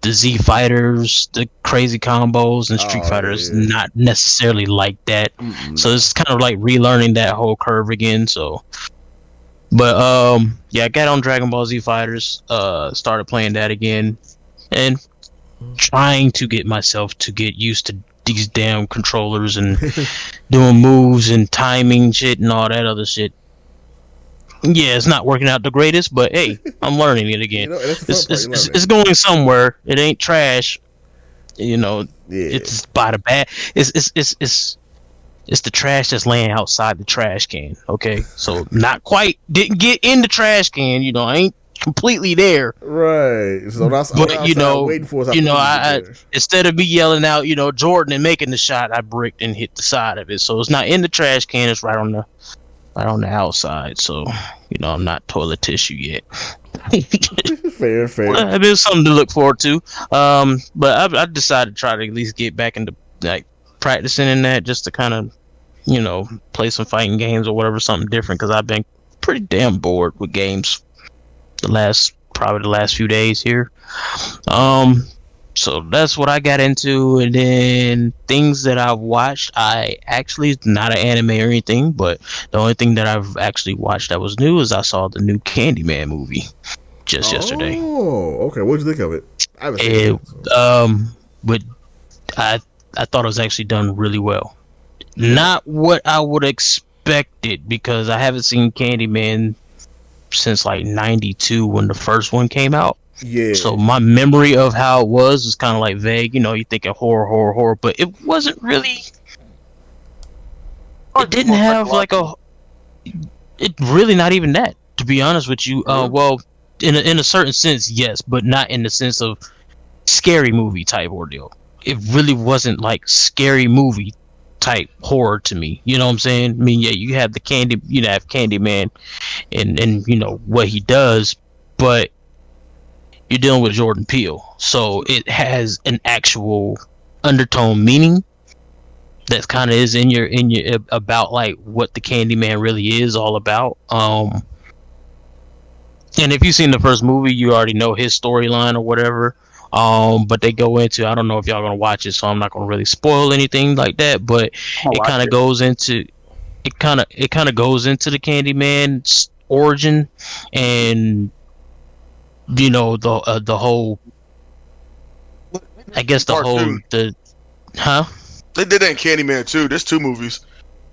Z Fighters, the crazy combos, and Street Fighter is not necessarily like that. Mm-hmm. So it's kind of like relearning that whole curve again. So, but yeah, I got on Dragon Ball Z Fighters, started playing that again, and trying to get myself to get used to these damn controllers and doing moves and timing shit and all that other shit. Yeah, it's not working out the greatest, but hey, I'm learning it again. It's going somewhere. It ain't trash. It's by the bad. It's the trash that's laying outside the trash can. Okay, so not quite didn't get in the trash can. I ain't completely there. Right. So that's waiting for us. I instead of me yelling out, Jordan and making the shot, I bricked and hit the side of it. So it's not in the trash can. It's right on the outside. So I'm not toilet tissue yet. Fair. It's something to look forward to. But I decided to try to at least get back into like practicing in that, just to kind of play some fighting games or whatever, something different, because I've been pretty damn bored with games the last few days here. So that's what I got into. And then things that I've watched, I actually, not an anime or anything, but the only thing that I've actually watched that was new is I saw the new Candyman movie just yesterday. Oh, okay. What did you think of it? I haven't seen it. But I thought it was actually done really well. Not what I would expect it, because I haven't seen Candyman since like 92 when the first one came out. Yeah. So my memory of how it was kind of like vague. You think of horror, but it wasn't really. It didn't have like a. It really not even that, to be honest with you. Well, in a certain sense, yes, but not in the sense of scary movie type ordeal. It really wasn't like scary movie type horror to me. You know what I'm saying? I mean, yeah, you have the have Candyman and what he does, but you're dealing with Jordan Peele, so it has an actual undertone meaning that kind of is in your about like what the Candyman really is all about. And if you've seen the first movie, you already know his storyline or whatever. But they go into, I don't know if y'all gonna watch it, so I'm not gonna really spoil anything like that, but it kind of goes into the Candyman's origin, and the whole, I guess the whole They did that in Candyman 2. There's 2 movies.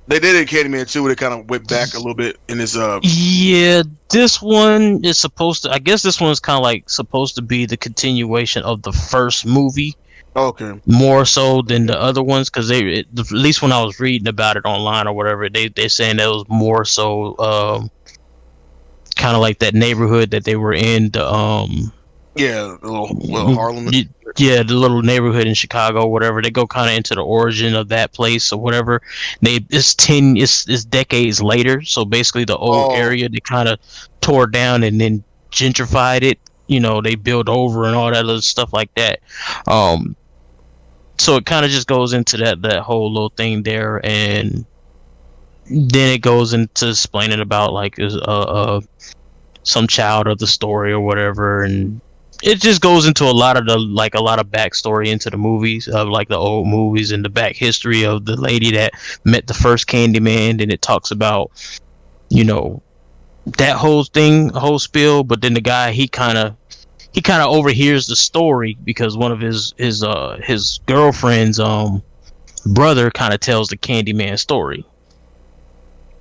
They did it in Candyman 2 where they kind of went back a little bit in his Yeah, this one is supposed to, I guess this one's kind of like supposed to be the continuation of the first movie. Okay. More so than the other ones, because at least when I was reading about it online or whatever, they're saying that was more so kind of like that neighborhood that they were in, the the little Harlem. Yeah, the little neighborhood in Chicago or whatever. They go kind of into the origin of that place or whatever. It's decades later, so basically the old area they kind of tore down and then gentrified it. They built over and all that other stuff like that. So it kind of just goes into that whole little thing there, and then it goes into explaining about like some child of the story or whatever, and it just goes into a lot of backstory into the movies, of like the old movies, and the back history of the lady that met the first Candyman. And it talks about that whole spiel, but then the guy he kind of overhears the story because one of his girlfriend's brother kind of tells the Candyman story.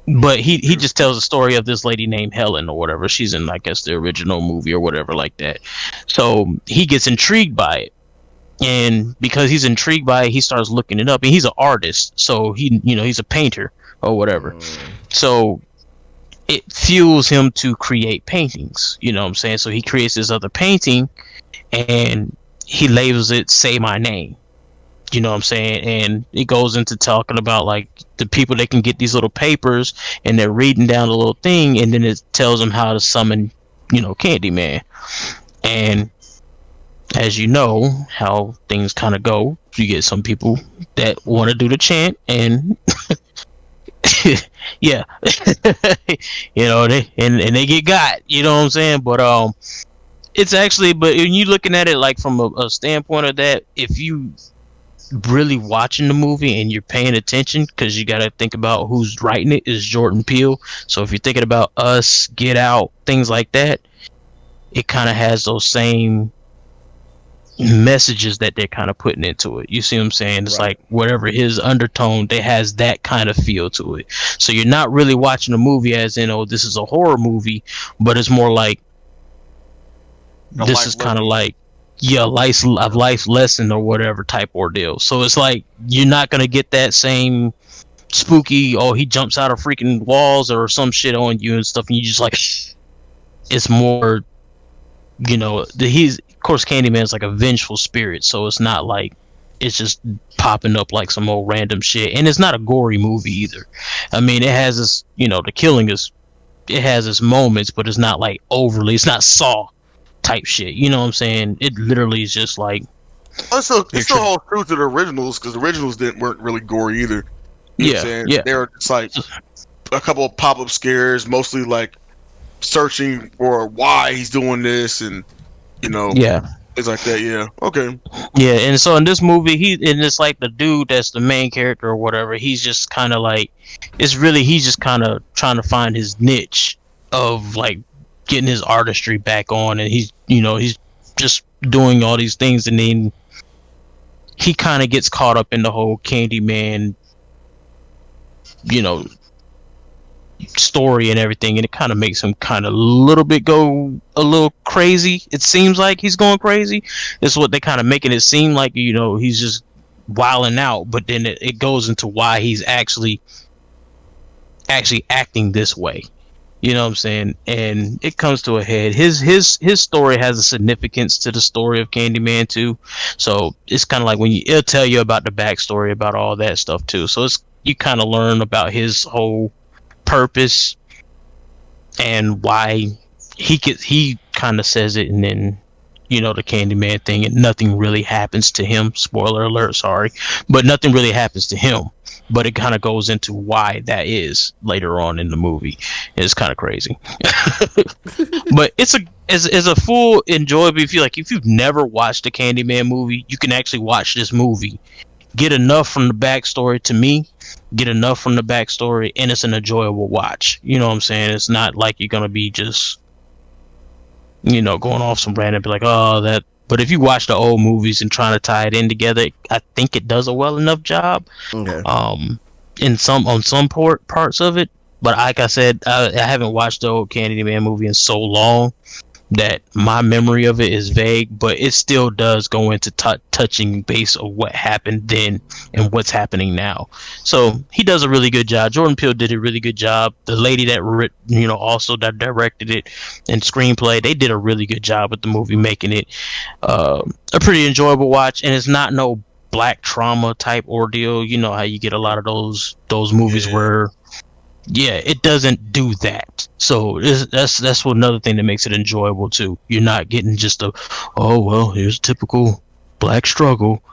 But he just tells the story of this lady named Helen or whatever. She's in, I guess, the original movie or whatever like that. So he gets intrigued by it. And because he's intrigued by it, he starts looking it up. And he's an artist. So he's a painter or whatever. So it fuels him to create paintings. You know what I'm saying? So he creates this other painting and he labels it "Say My Name." You know what I'm saying? And it goes into talking about like the people that can get these little papers and they're reading down the little thing, and then it tells them how to summon, Candyman. And as you know how things kind of go, you get some people that want to do the chant, and yeah, they get got. You know what I'm saying? But it's actually, but when you looking at it like from a standpoint of that, if you really watching the movie and you're paying attention, because you got to think about who's writing it is Jordan Peele. So if you're thinking about Us, Get Out, things like that, it kind of has those same messages that they're kind of putting into it. You see what I'm saying? It's like whatever his undertone, it has that kind of feel to it. So you're not really watching a movie as in, oh, this is a horror movie, but it's more like this is kind of like a life lesson or whatever type ordeal. So it's like you're not gonna get that same spooky, oh, he jumps out of freaking walls or some shit on you and stuff, and you just like, it's more, you know, he's, of course, Candyman's like a vengeful spirit, so it's not like it's just popping up like some old random shit. And it's not a gory movie either. I mean, it has this, you know, the killing is, it has its moments, but it's not like overly, it's not Saw type shit. You know what I'm saying? It literally is just like. Also, it's the whole truth of the originals, because the originals weren't really gory either. You know what I'm saying? They were just like a couple of pop-up scares, mostly like searching for why he's doing this, and you know, things like that. Yeah, okay. Yeah, and so in this movie, it's like the dude that's the main character or whatever. He's just kind of like, he's just kind of trying to find his niche of like getting his artistry back on, and he's just doing all these things, and then he kind of gets caught up in the whole Candyman, you know, story and everything, and it kind of makes him kind of a little crazy. It seems like he's going crazy. That's what they kind of making it seem like, you know, he's just wilding out, but then it goes into why he's actually acting this way. You know what I'm saying? And it comes to a head. His story has a significance to the story of Candyman too. So it's kind of like it'll tell you about the backstory about all that stuff too. So you kind of learn about his whole purpose and why he kind of says it, and then, you know, the Candyman thing, and nothing really happens to him. Spoiler alert, sorry, but nothing really happens to him. But it kind of goes into why that is later on in the movie. It's kind of crazy, but it's a full enjoyable. If you've never watched a Candyman movie, you can actually watch this movie, get enough from the backstory and it's an enjoyable watch. You know what I'm saying? It's not like you're gonna be just, you know, going off some random, be like, oh, that. But if you watch the old movies and trying to tie it in together, I think it does a well enough job. Okay. On some parts of it, but like I said, I haven't watched the old Candyman movie in so long that my memory of it is vague, but it still does go into touching base of what happened then and what's happening now. So he does a really good job. Jordan Peele did a really good job. The lady that also that directed it and screenplay, they did a really good job with the movie, making it a pretty enjoyable watch. And it's not no black trauma type ordeal. You know how you get a lot of those movies where it doesn't do that. So that's another thing that makes it enjoyable too. You're not getting just here's a typical black struggle.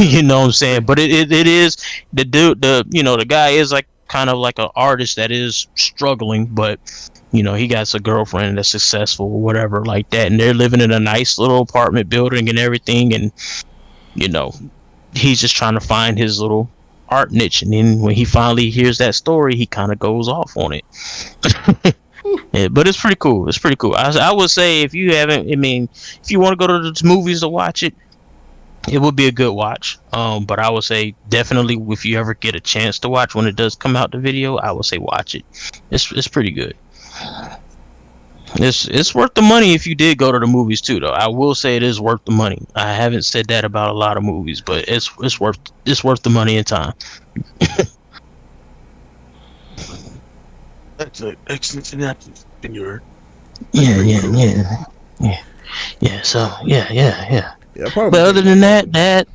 You know what I'm saying? But it is the dude, the guy is like kind of like an artist that is struggling, but you know, he got a girlfriend that's successful or whatever like that, and they're living in a nice little apartment building and everything, and you know, he's just trying to find his little art niche, and then when he finally hears that story, he kind of goes off on it. But it's pretty cool. I would say if you want to go to the movies to watch it, it would be a good watch. But I would say definitely, if you ever get a chance to watch when it does come out the video, I would say watch it. It's pretty good. It's worth the money if you did go to the movies too, though. I will say it is worth the money. I haven't said that about a lot of movies, but it's worth the money and time. That's an excellent synopsis, senor. Yeah. So yeah. But other than that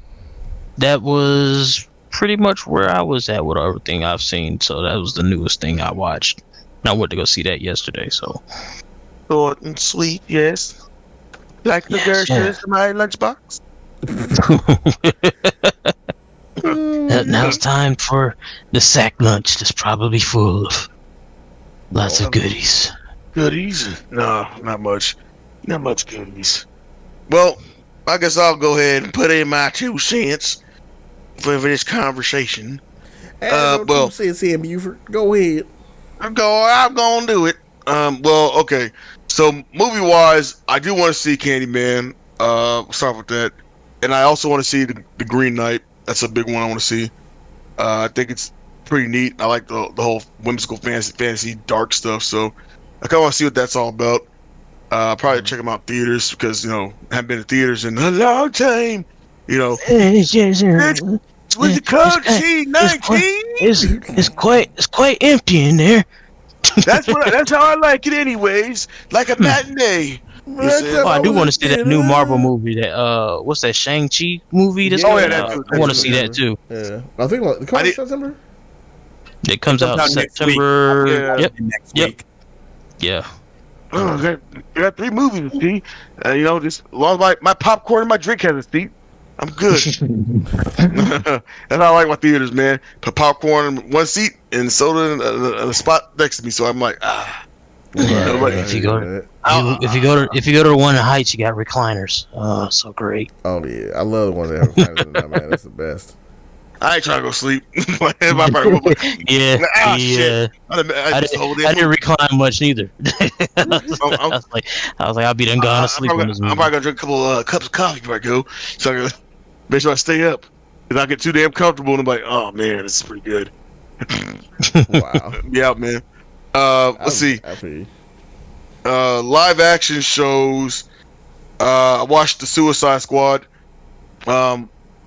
was pretty much where I was at with everything I've seen. So that was the newest thing I watched. I went to go see that yesterday. So. Short and sweet, yes. Like the Gurshers in my lunchbox. Now it's time for the sack lunch that's probably full of lots of goodies. Goodies? No, not much. Not much goodies. Well, I guess I'll go ahead and put in my 2 cents for this conversation. Well, 2 cents here, Buford. Go ahead. I'm gonna do it. Okay. So movie wise, I do want to see Candyman. Start with that. And I also want to see the Green Knight. That's a big one I want to see. I think it's pretty neat. I like the whole whimsical fantasy dark stuff. So I kind of want to see what that's all about. Probably check them out in theaters because I haven't been to theaters in a long time. What's the code? C19. It's quite empty in there. That's how I like it, anyways. Like a matinee. I do want to see that new Marvel movie. That what's that Shang-Chi movie? I want to see that too. Yeah, I think it comes out September. It comes out September. Next week. Yeah. Oh, I got 3 movies to see. Just as long as my popcorn and my drink has a seat, I'm good. That's how I like my theaters, man. Put popcorn in one seat and soda in a spot next to me. So I'm like, If you go to the one in Heights, you got recliners. Oh, so great. Oh yeah, I love the ones that have recliners in that, man. That's the best. I ain't trying to go sleep. Yeah. I didn't recline much neither. I was like, I'll be done gone to sleep. I'm probably gonna drink a couple cups of coffee before I go, so I can make sure I stay up. If I get too damn comfortable, and I'm like, oh man, this is pretty good. Wow. Yeah, man. Let's see. Live action shows. I watched the Suicide Squad.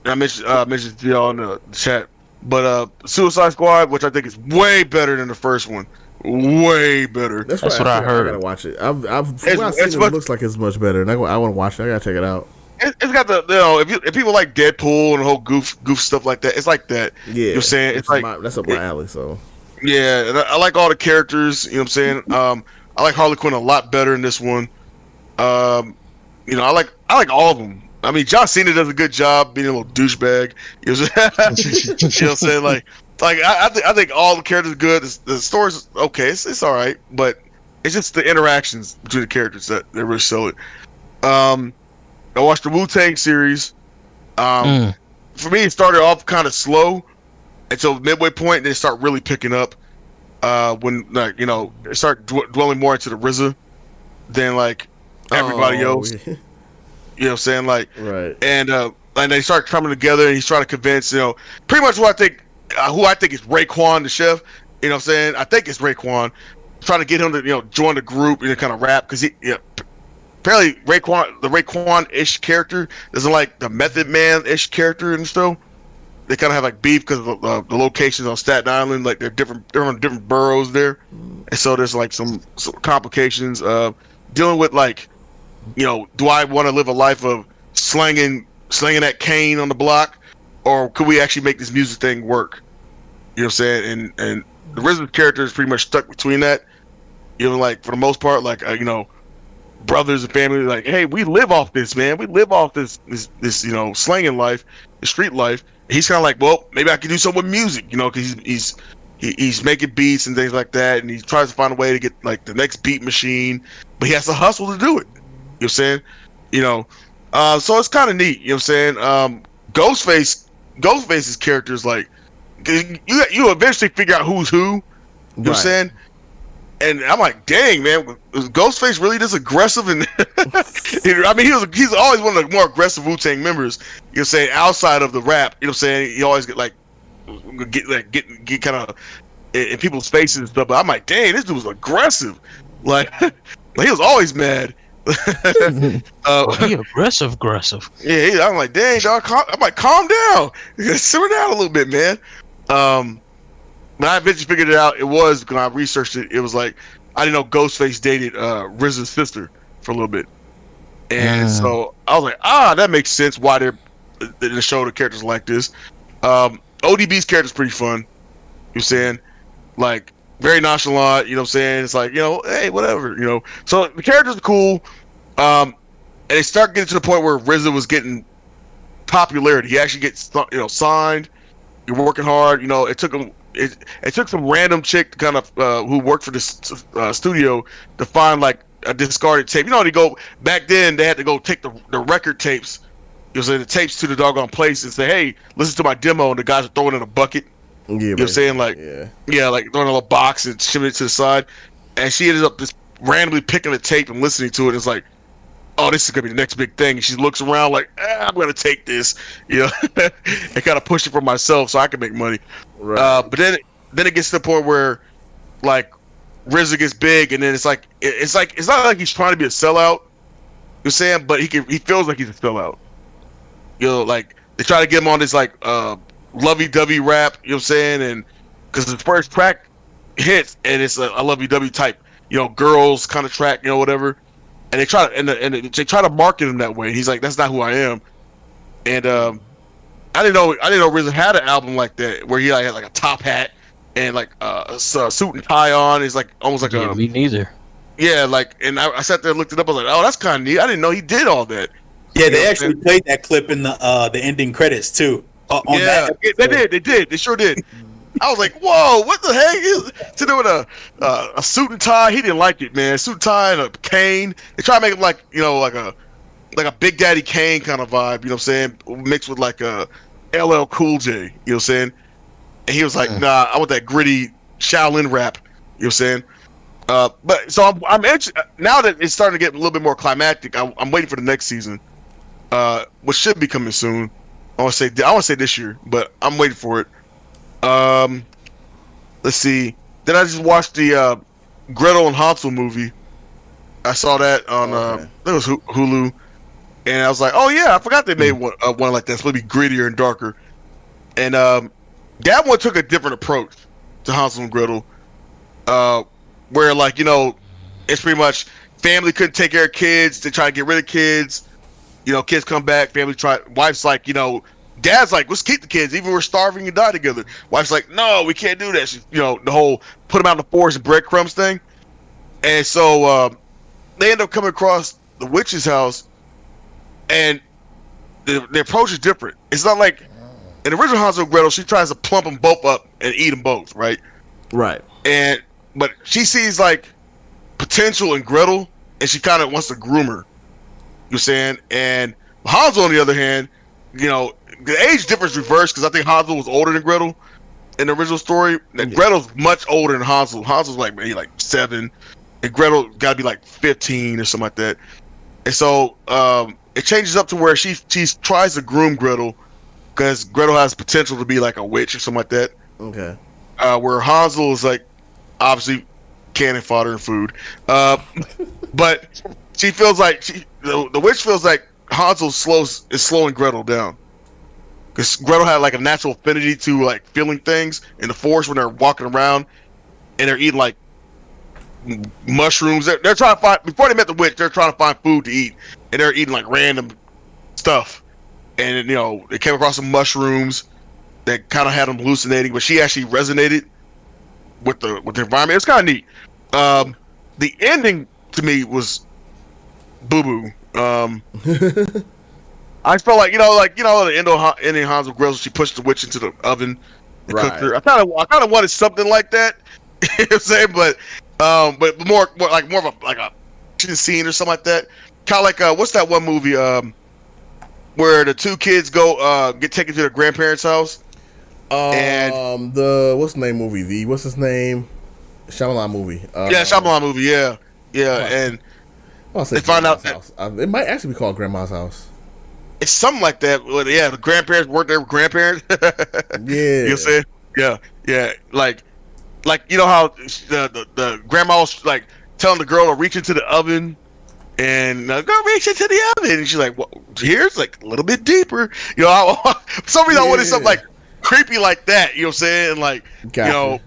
I mentioned to y'all in the chat, but Suicide Squad, which I think is way better than the first one, way better. That's what I heard. I gotta watch it. It looks like it's much better, and I want to watch it. I gotta check it out. It's got the if people like Deadpool and the whole goof stuff like that, it's like that. Yeah, you know what I'm saying it's like that's up my alley. So yeah, and I like all the characters. You know what I'm saying. I like Harley Quinn a lot better in this one. I like all of them. I mean, John Cena does a good job being a little douchebag. You know what I'm saying? Like I think all the characters are good. The story's okay. It's all right, but it's just the interactions between the characters that really sell it. I watched the Wu-Tang series. For me, it started off kind of slow until midway point, and then it started really picking up. When it started dwelling more into the RZA than like everybody else. Yeah. You know what I'm saying? Like, right. And they start coming together, and he's trying to convince, pretty much who I think is Raekwon, the chef. You know what I'm saying? I think it's Raekwon. Trying to get him to, join the group and kind of rap, because apparently the Raekwon-ish character doesn't like the Method Man-ish character and stuff. They kind of have like beef because of the locations on Staten Island, like they're on different boroughs there, and so there's like some complications dealing with like, do I want to live a life of slanging that cane on the block, or could we actually make this music thing work? You know what I'm saying? And the RZA character is pretty much stuck between that. Like for the most part, like brothers and family, like, hey, we live off this, man. We live off this slanging life, the street life. He's kind of like, well, maybe I could do something with music, because he's making beats and things like that, and he tries to find a way to get like the next beat machine, but he has to hustle to do it. You know what I'm saying? So it's kind of neat. You know what I'm saying? Ghostface's character is like, you eventually figure out who's who. You know what I'm saying? And I'm like, dang, man, was Ghostface really this aggressive? And I mean, he's always one of the more aggressive Wu-Tang members. You know what I'm saying? Outside of the rap, you know what I'm saying? He always get kind of in people's faces and stuff. But I'm like, dang, this dude was aggressive. Like he was always mad. He aggressive. Yeah, I'm like, dang, dog. I'm like, calm down, simmer down a little bit, man. When I eventually figured it out, it was when I researched it. It was like I didn't know Ghostface dated RZA's sister for a little bit, and so I was like, that makes sense why they're in the show the characters like this. ODB's character's pretty fun. You know what I'm saying? Like very nonchalant. You know what I'm saying? It's like, hey, whatever. So the characters are cool. And they start getting to the point where RZA was getting popularity. He actually gets signed. You're working hard. It took him. It took some random chick to kind of who worked for this studio to find like a discarded tape. They go back then. They had to go take the record tapes. The tapes to the doggone place and say, "Hey, listen to my demo." And the guys are throwing it in a bucket. Yeah, you know what I'm saying? Like, yeah, like throwing a little box and shimming it to the side. And she ended up just randomly picking a tape and listening to it. It's like, oh, this is gonna be the next big thing. And she looks around like, I'm gonna take this, and kind of push it for myself so I can make money. Right. But then it gets to the point where like RZA gets big, and then it's not like he's trying to be a sellout. You're saying, but he feels like he's a sellout. Like they try to get him on this like lovey-dovey rap. You know what I'm saying? And because the first track hits, and it's a lovey-dovey type, girls kind of track, whatever. And they try to they try to market him that way. And he's like, that's not who I am. And I didn't know RZA had an album like that where he like had like a top hat and like a suit and tie on. It's like almost like me neither. Yeah, like, and I sat there and looked it up. I was like, oh, that's kind of neat. I didn't know he did all that. Yeah, they actually played that clip in the ending credits too. They did. They sure did. I was like, whoa, what the heck? To do with a suit and tie. He didn't like it, man. Suit and tie and a cane. They try to make him like, like a Big Daddy Kane kind of vibe, you know what I'm saying? Mixed with like a LL Cool J, you know what I'm saying? And he was like, nah, I want that gritty Shaolin rap, you know what I'm saying? But so I'm now that it's starting to get a little bit more climactic. I'm waiting for the next season, which should be coming soon. I want to say this year, but I'm waiting for it. Let's see. Then I just watched the Gretel and Hansel movie. I saw that on I think it was Hulu, and I was like, oh yeah, I forgot they made one like that. It's supposed to be grittier and darker. And that one took a different approach to Hansel and Gretel. Where like, it's pretty much family couldn't take care of kids, they try to get rid of kids, kids come back, family wife's like, dad's like, let's keep the kids, even we're starving and die together. Wife's like, no, we can't do that. She, the whole put them out in the forest and breadcrumbs thing. And so they end up coming across the witch's house, and the approach is different. It's not like in the original Hansel and Gretel, she tries to plump them both up and eat them both, right? Right. But she sees like potential in Gretel, and she kind of wants to groom her. You're saying, and Hansel, on the other hand, the age difference reversed because I think Hansel was older than Gretel in the original story. And Gretel's much older than Hansel. Hansel's like maybe like 7, and Gretel got to be like 15 or something like that. And so it changes up to where she tries to groom Gretel because Gretel has potential to be like a witch or something like that. Okay. Where Hansel is like, obviously cannon fodder and food, but she feels like the witch feels like Hansel is slowing Gretel down because Gretel had like a natural affinity to like feeling things in the forest when they're walking around and they're eating like mushrooms. They're trying to find, before they met the witch, they're trying to find food to eat, and they're eating like random stuff, and they came across some mushrooms that kind of had them hallucinating, but she actually resonated with the environment. It's kind of neat. The ending to me was boo boo. I felt like the ending Hansel Gretel, she pushed the witch into the oven and cooked her. I kind of wanted something like that. You know what I'm saying? But more of a scene or something like that. Kind of like what's that one movie where the two kids go get taken to their grandparents' house? And what's the name movie? What's his name? Shyamalan movie. Shyamalan movie. Yeah. And they find out that it might actually be called Grandma's House. It's something like that. But yeah, the grandparents weren't their grandparents. Yeah. You know what I'm saying? Yeah. Like how the grandma was like telling the girl to reach into the oven and go reach into the oven, and she's like, well, here's like a little bit deeper. For some reason I wanted something like creepy like that, you know what I'm saying? Like, gotcha.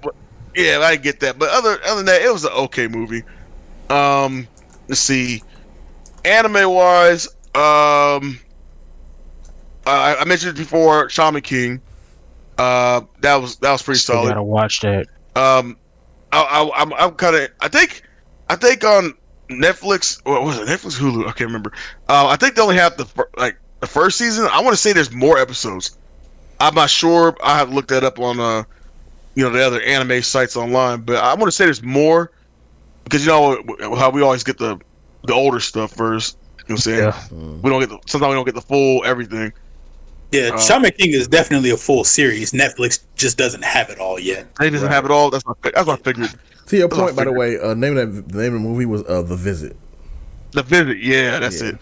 Yeah, I get that. But other than that, it was an okay movie. Let's see. Anime wise, I mentioned it before, Shaman King. That was pretty solid. Gotta watch that. I'm kind of. I think on Netflix, or was it Netflix, Hulu? I can't remember. I think they only have the first season. I want to say there's more episodes. I'm not sure. I have looked that up on the other anime sites online, but I want to say there's more because how we always get the older stuff first. You know what I'm saying? Yeah. Sometimes we don't get the full everything. Yeah, Shaman King is definitely a full series. Netflix just doesn't have it all yet. They doesn't have it all. That's what I figured. To your point, by the way, the name of the movie was The Visit. The Visit, yeah, that's it.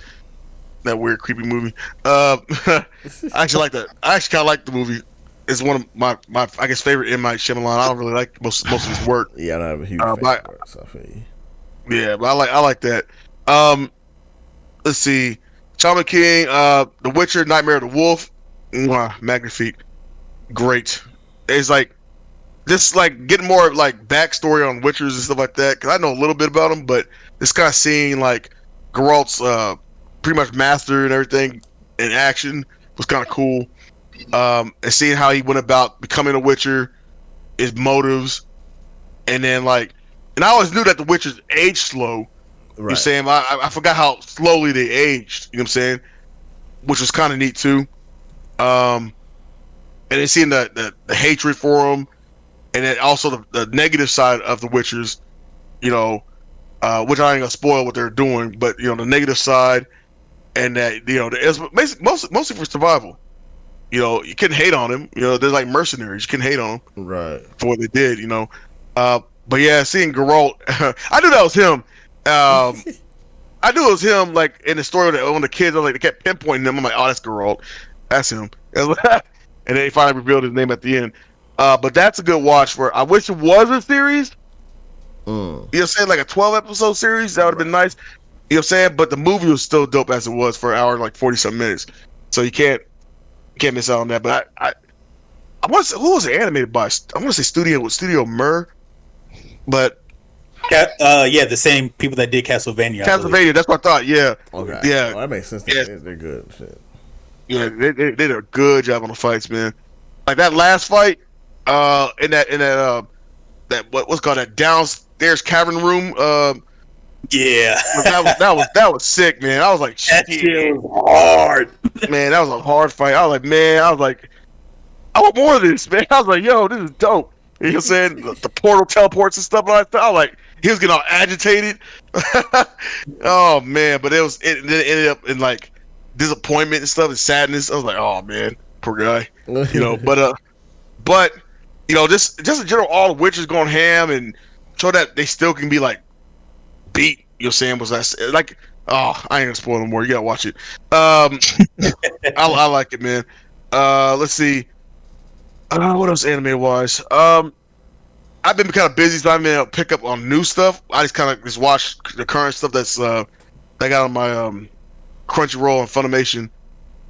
That weird, creepy movie. I actually like that. I actually kind of like the movie. It's one of my I guess favorite M. Night Shyamalan. I don't really like most of his work. Yeah, I don't have a huge fan of work, so I feel you. Yeah, but I like that. Let's see, Shaman King, The Witcher, Nightmare of the Wolf, magnifique, great. It's like just like getting more like backstory on Witchers and stuff like that, because I know a little bit about them, but just kind of seeing like Geralt's pretty much master and everything in action was kind of cool. And seeing how he went about becoming a Witcher, his motives, and then like, and I always knew that the Witchers age slow. Right. You know what I'm saying? I forgot how slowly they aged. You know what I'm saying? Which was kind of neat too. And then seeing the hatred for them, and then also the negative side of the Witchers. You know, which I ain't gonna spoil what they're doing, but you know the negative side, and that it's mostly for survival. You know, you couldn't hate on them. You know, they're like mercenaries. You couldn't hate on them, right? For what they did. You know, but yeah, seeing Geralt, I knew that was him. I knew it was him. Like in the story when the kids, they kept pinpointing him. I'm like, oh, that's Geralt. That's him. And then they finally revealed his name at the end. But that's a good watch for. I wish it was a series. You know what I'm saying? Like a 12-episode series. That would have been nice. You know what I'm saying? But the movie was still dope as it was for an hour, like 40-some minutes. So you can't miss out on that. But I want to say, who was it animated by? I want to say Studio Mer. But yeah, the same people that did Castlevania. That's what I thought. Yeah. Okay. Yeah. Well, that makes sense. Yeah. They're good. Shit. Yeah, they did a good job on the fights, man. Like that last fight, in that what's called that downstairs cavern room. Yeah, that was sick, man. I was like, that shit was hard. Man, that was a hard fight. I was like, man, I want more of this, man. I was like, yo, this is dope. You know what I'm saying? The portal teleports and stuff like that. I was like, he was getting all agitated. Oh man, but it ended up in like disappointment and stuff and sadness. I was like, oh man, poor guy. You know, but you know, just in general, all the witches going ham and show that they still can be like beat. You know what I'm saying? Was that like, oh, I ain't gonna spoil no more. You gotta watch it. I like it, man. Let's see. What else anime wise? I've been kind of busy, so I haven't been able to pick up on new stuff. I just kind of watch the current stuff that's I got on my Crunchyroll and Funimation.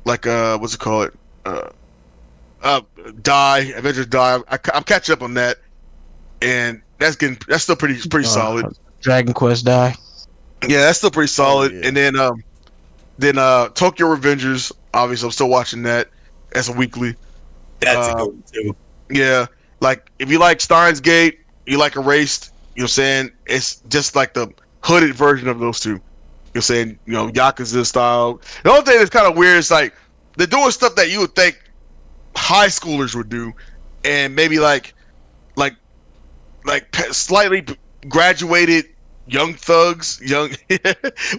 Like what's it called? Avengers Die. I'm catching up on that, and that's still pretty solid. Dragon Quest Die. Yeah, that's still pretty solid. Oh, yeah. And then Tokyo Revengers. Obviously, I'm still watching that as a weekly. That's a good one too. Yeah, like if you like Steins Gate, you like Erased. You know what I'm saying? It's just like the hooded version of those two. You know what I'm saying? You know, Yakuza style. The only thing that's kind of weird is like they're doing stuff that you would think high schoolers would do, and maybe like slightly graduated young thugs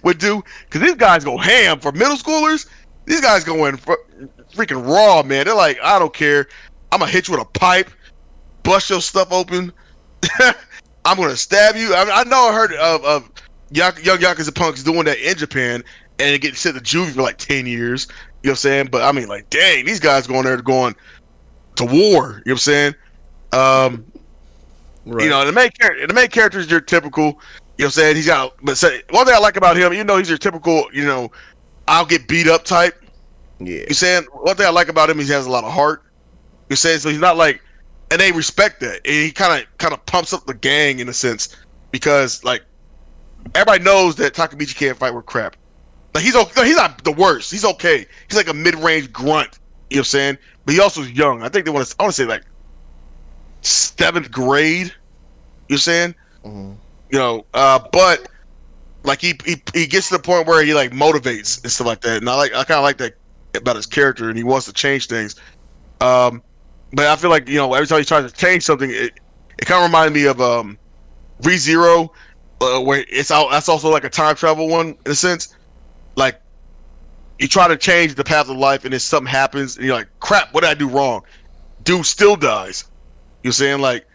would do, because these guys go ham for middle schoolers. These guys go in freaking raw, man. They're like, I don't care. I'm gonna hit you with a pipe, bust your stuff open. I'm gonna stab you. I know I heard of young Yakuza punks doing that in Japan, and it gets sent to juvie for like 10 years. You know what I'm saying? But I mean, like, dang, these guys going there going to war. You know what I'm saying? Right. You know, the main character is your typical. You know what I'm saying? He's got, but one thing I like about him, you know, he's your typical, you know, I'll get beat up type. Yeah. You know saying? One thing I like about him, he has a lot of heart. You saying? So he's not like, and they respect that. And he kind of pumps up the gang in a sense, because like everybody knows that Takamichi can't fight with crap. Like he's not the worst. He's okay. He's like a mid-range grunt. You know what I'm saying? But he also is young. I think I want to say like 7th grade. You know what I'm saying? Mm-hmm. You know, but like he gets to the point where he like motivates and stuff like that. And I kind of like that about his character, and he wants to change things. But I feel like, you know, every time he tries to change something, it kind of reminded me of ReZero, where that's also like a time travel one in a sense. Like you try to change the path of life, and then something happens, and you're like, crap, what did I do wrong? Dude still dies. You know what I'm saying? Like,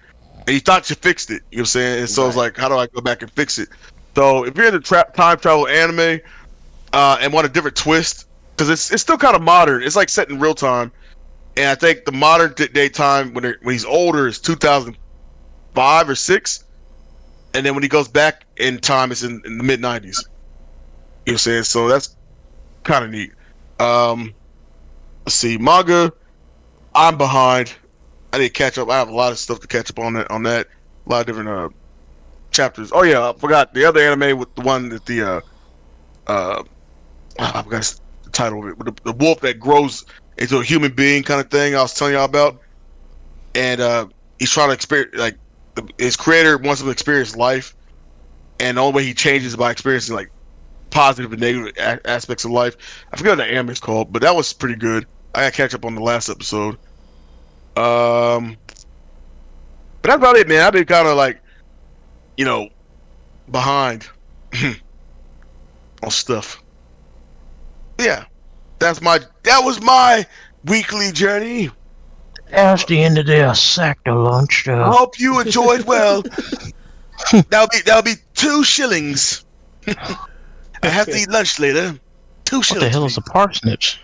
and you thought you fixed it. You know what I'm saying? And so it's like, how do I go back and fix it? So if you're into time travel anime and want a different twist, because it's still kind of modern. It's like set in real time, and I think the modern day time when he's older is 2005 or 6, and then when he goes back in time, it's in the mid 90s. You know what I'm saying? So that's kind of neat. Let's see, manga. I'm behind. I need to catch up. I have a lot of stuff to catch up on that. A lot of different chapters. Oh yeah, I forgot the other anime with the one that I forgot the title of it. With the wolf that grows into a human being kind of thing. I was telling y'all about, and he's trying to experience like his creator wants him to experience life, and the only way he changes is by experiencing like positive and negative aspects of life. I forget what the anime is called, but that was pretty good. I got to catch up on the last episode. But that's about it, man. I've been kind of like, behind on stuff. Yeah, that was my weekly journey. That's the end of their sack to lunch. I hope you enjoyed well. That'll be 2 shillings. I have to eat lunch later. 2 shillings. What the hell is a parsnips?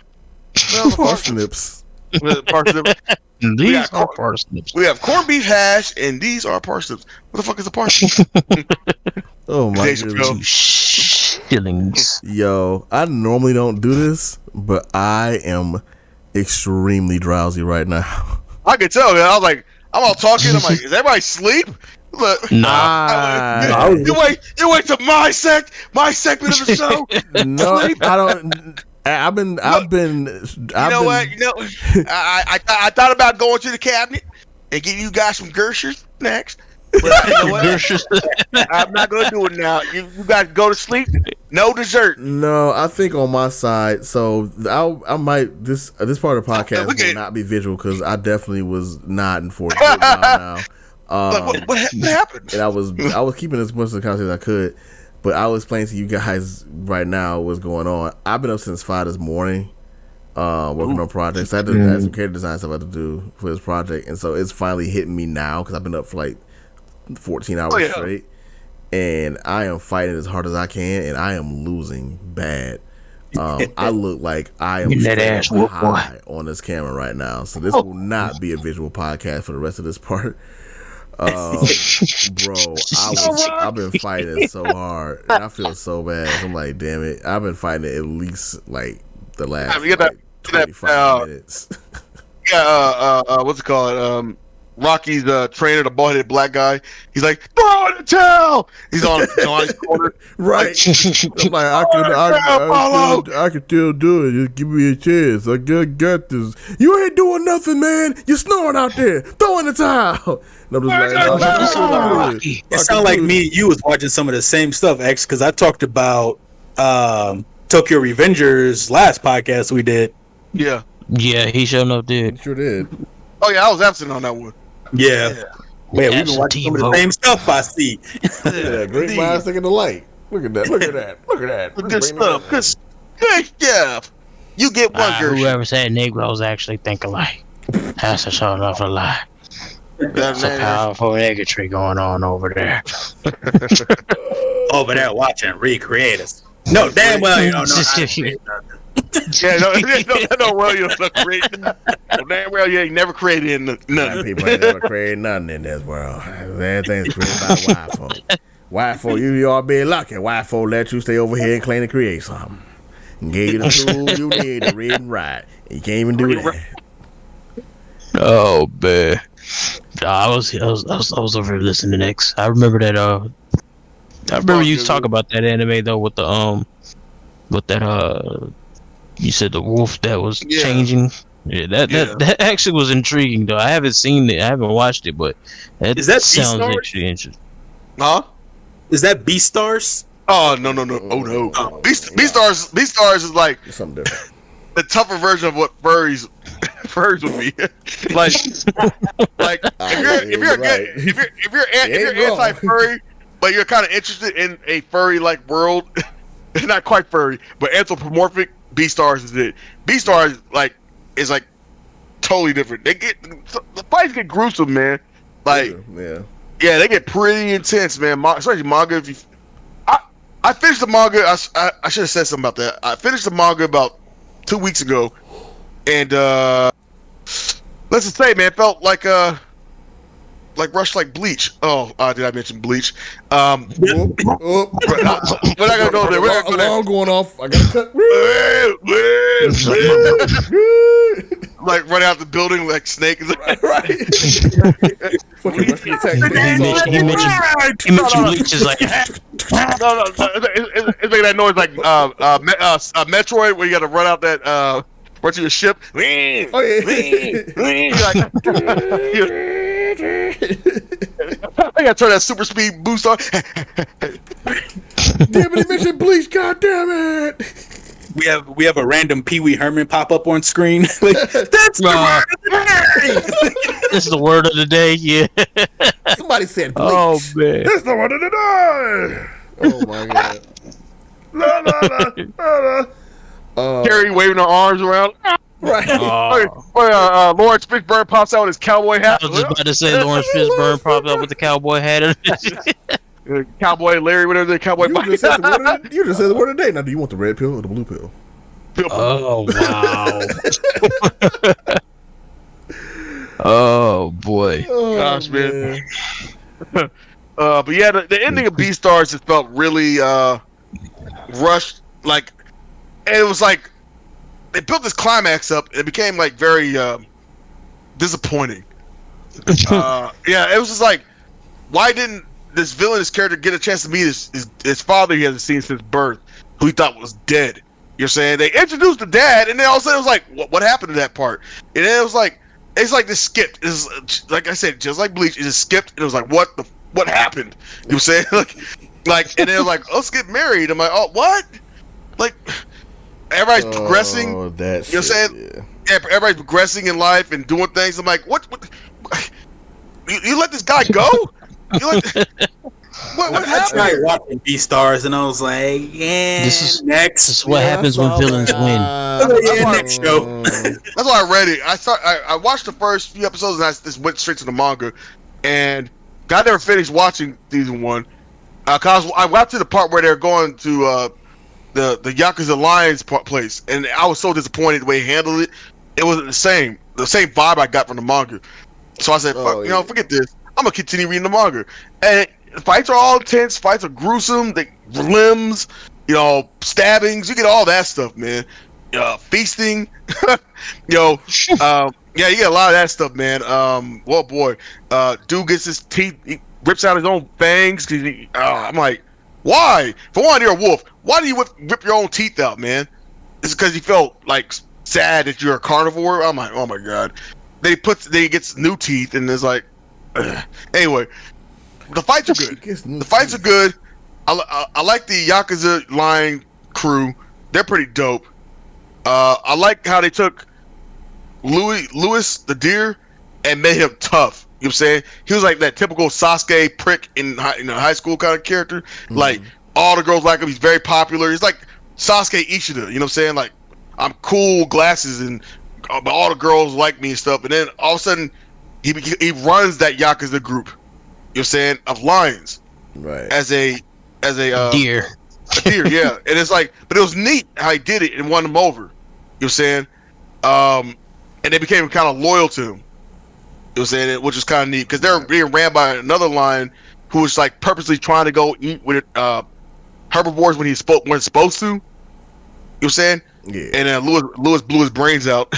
Parsnips. Parsnips. These are parsnips. We have corned beef hash, and these are parsnips. What the fuck is a parsnip? Oh my Thanks, goodness. bro. Shillings. Yo, I normally don't do this, but I am extremely drowsy right now. I could tell, man. I was like, I'm all talking. I'm like, is everybody asleep? Look, Nah. you wait to my segment of the show. No, I don't. I've been. You know what? I thought about going to the cabinet and getting you guys some Gurshers next. But you know what? I'm not gonna do it now. You guys go to sleep. No dessert. No, I think on my side. So I might this part of the podcast will not be visual because I definitely was nodding for it now. What happened? And I was keeping as much of the conversation as I could, but I will explain to you guys right now what's going on. I've been up since 5 this morning, working on projects. I had some character design stuff I had to do for this project, and so it's finally hitting me now because I've been up for like 14 hours straight, and I am fighting as hard as I can, and I am losing bad. I look like I am high on this camera right now, so this will not be a visual podcast for the rest of this part. Bro, I've been fighting so hard, and I feel so bad. I'm like, damn it, I've been fighting it at least like the last 25 minutes. What's it called? Rocky's trainer, the bald-headed black guy. He's like, throw in the towel. He's on his corner, right? I'm like, I can still do it. Just give me a chance. I got this. You ain't doing nothing, man. You're snoring out there. Throw in the towel. And I'm just like, it sounds like me and you was watching some of the same stuff, X, because I talked about Tokyo Revengers last podcast we did. Yeah, he sure enough did. Sure did. Oh yeah, I was absent on that one. Yeah. Man, we've been watching some of the same stuff, I see. Yeah, great minds think of the light. Look at that. Good stuff. Good stuff. You get one, Gersh. Whoever said Negroes actually think alike. That's a sure enough a lie. That's a powerful negatory going on over there. Over there watching recreators. No, damn well you don't know how to create nothing. Well, you don't create nothing. Damn well you ain't never created nothing. People ain't never created nothing in this world. Everything's created by white folk. White folk, you all be lucky. White folk let you stay over here and claim to create something. And gave you the tools you need to read and write. And you can't even do that. Oh man. I was over listening to X. I remember that I remember you talk about that anime though with the with that you said the wolf that was changing. Yeah, that actually was intriguing though. I haven't seen it, I haven't watched it, but that sounds actually interesting. Huh? Is that Beastars? Oh no. Oh no. Beastars is like something different. The tougher version of what furries would be. like if you're anti-furry, but you're kind of interested in a furry-like world, it's not quite furry, but anthropomorphic. Beastars is it. Beastars is totally different. The fights get gruesome, man. Like yeah, they get pretty intense, man. Especially manga. I finished the manga. I should have said something about that. I finished the manga about 2 weeks ago, and let's just say, man, it felt like rushed like Bleach. Oh, did I mention Bleach? We're not gonna go there. We're not gonna go there. Alarm going off. I gotta cut. Like running out the building like Snake. Right. Fucking Russian attack. He mentioned Bleach is like. No, it's making that noise like Metroid, where you got to run out that run to your ship. Oh yeah. I gotta turn that super speed boost on. Damn it! He mentioned Bleach. God damn it! We have a random Pee Wee Herman pop up on screen. Like, that's the word of the day. This is the word of the day. Yeah. Somebody said Bleach. Oh man. That's the word of the day. Oh my god. La, la, la, la. Carrie waving her arms around. Right. Lawrence Fishburne pops out with his cowboy hat. I was just about to say Lawrence Fishburne popped up with the cowboy hat. Cowboy Larry, whatever the cowboy. You just said the word of the day. Now, do you want the red pill or the blue pill? Oh wow. Oh boy. Gosh, man. But yeah, the ending of Beastars just felt really rushed. Like, and it was like they built this climax up, and it became like very disappointing. Yeah, it was just like, why didn't this villainous character get a chance to meet his father he hasn't seen since birth, who he thought was dead? You're saying they introduced the dad, and then all of a sudden it was like, what happened to that part? And then it was like, it's like this skipped. It's like I said, just like Bleach, it just skipped, and it was like, what happened? You know what I'm saying? like, and then it was like, let's get married. I'm like, oh, what? Like, everybody's progressing. You know what I'm saying? Yeah, everybody's progressing in life and doing things. I'm like, what? You let this guy go? What I happened? tried watching Beastars, and I was like, yeah, This next. is what happens when villains win. Next show. That's why I read it. I watched the first few episodes, and I just went straight to the manga, and I never finished watching season 1. Cause I got to the part where they're going to the Yakuza Lions place, and I was so disappointed the way he handled it. It wasn't the same vibe I got from the manga. So I said, fuck, forget this. I'm gonna continue reading the manga. And fights are all intense. Fights are gruesome. They limbs, stabbings. You get all that stuff, man. Feasting, yeah, you get a lot of that stuff, man. Well, boy, dude gets his teeth, he rips out his own fangs. Cause I'm like, why? For one, you're a wolf. Why do you rip your own teeth out, man? It's because he felt like sad that you're a carnivore. I'm like, oh my god. Then he gets new teeth, and it's like, anyway, the fights are good. The fights are good. I like the Yakuza Lion crew. They're pretty dope. I like how they took Lewis the deer and made him tough. You know what I'm saying? He was like that typical Sasuke prick in high school kind of character. Mm-hmm. Like, all the girls like him. He's very popular. He's like Sasuke Ishida. You know what I'm saying? Like, I'm cool, glasses, and but all the girls like me and stuff. And then all of a sudden, he runs that Yakuza group. You know what I'm saying? Of lions. Right. As a deer. A deer, yeah. And it's like, but it was neat how he did it and won them over. You know what I'm saying? And they became kind of loyal to him. You know what I'm saying? Which is kind of neat because they're being ran by another lion who was like purposely trying to go eat with herbivores when he's supposed to. You know what I'm saying? Yeah. And then Lewis blew his brains out.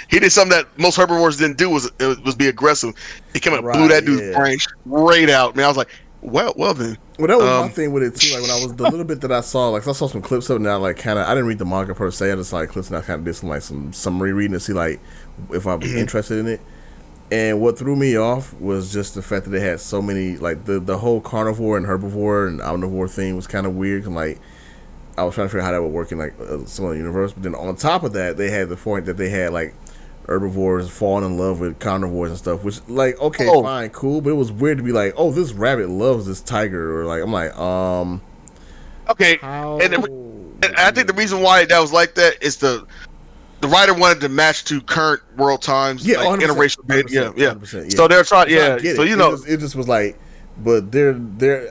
He did something that most herbivores didn't do was be aggressive. He came and blew that dude's brain straight out. Man, I was like, well then. Well, that was my thing with it too. Like when I was the little bit that I saw, like I saw some clips of it. And I I didn't read the manga per se. I just saw clips and I kind of did some summary reading to see like if I'd be interested in it. And what threw me off was just the fact that they had so many like the whole carnivore and herbivore and omnivore thing was kind of weird. And like I was trying to figure out how that would work in like some of the universe. But then on top of that, they had the point that they had like herbivores falling in love with carnivores and stuff, which like fine, cool, but it was weird to be like, oh, this rabbit loves this tiger, or like I'm like, okay, and I think the reason why that was like that is the writer wanted to match to current world times, like interracial, yeah. So they're trying, yeah. So it just was like but they're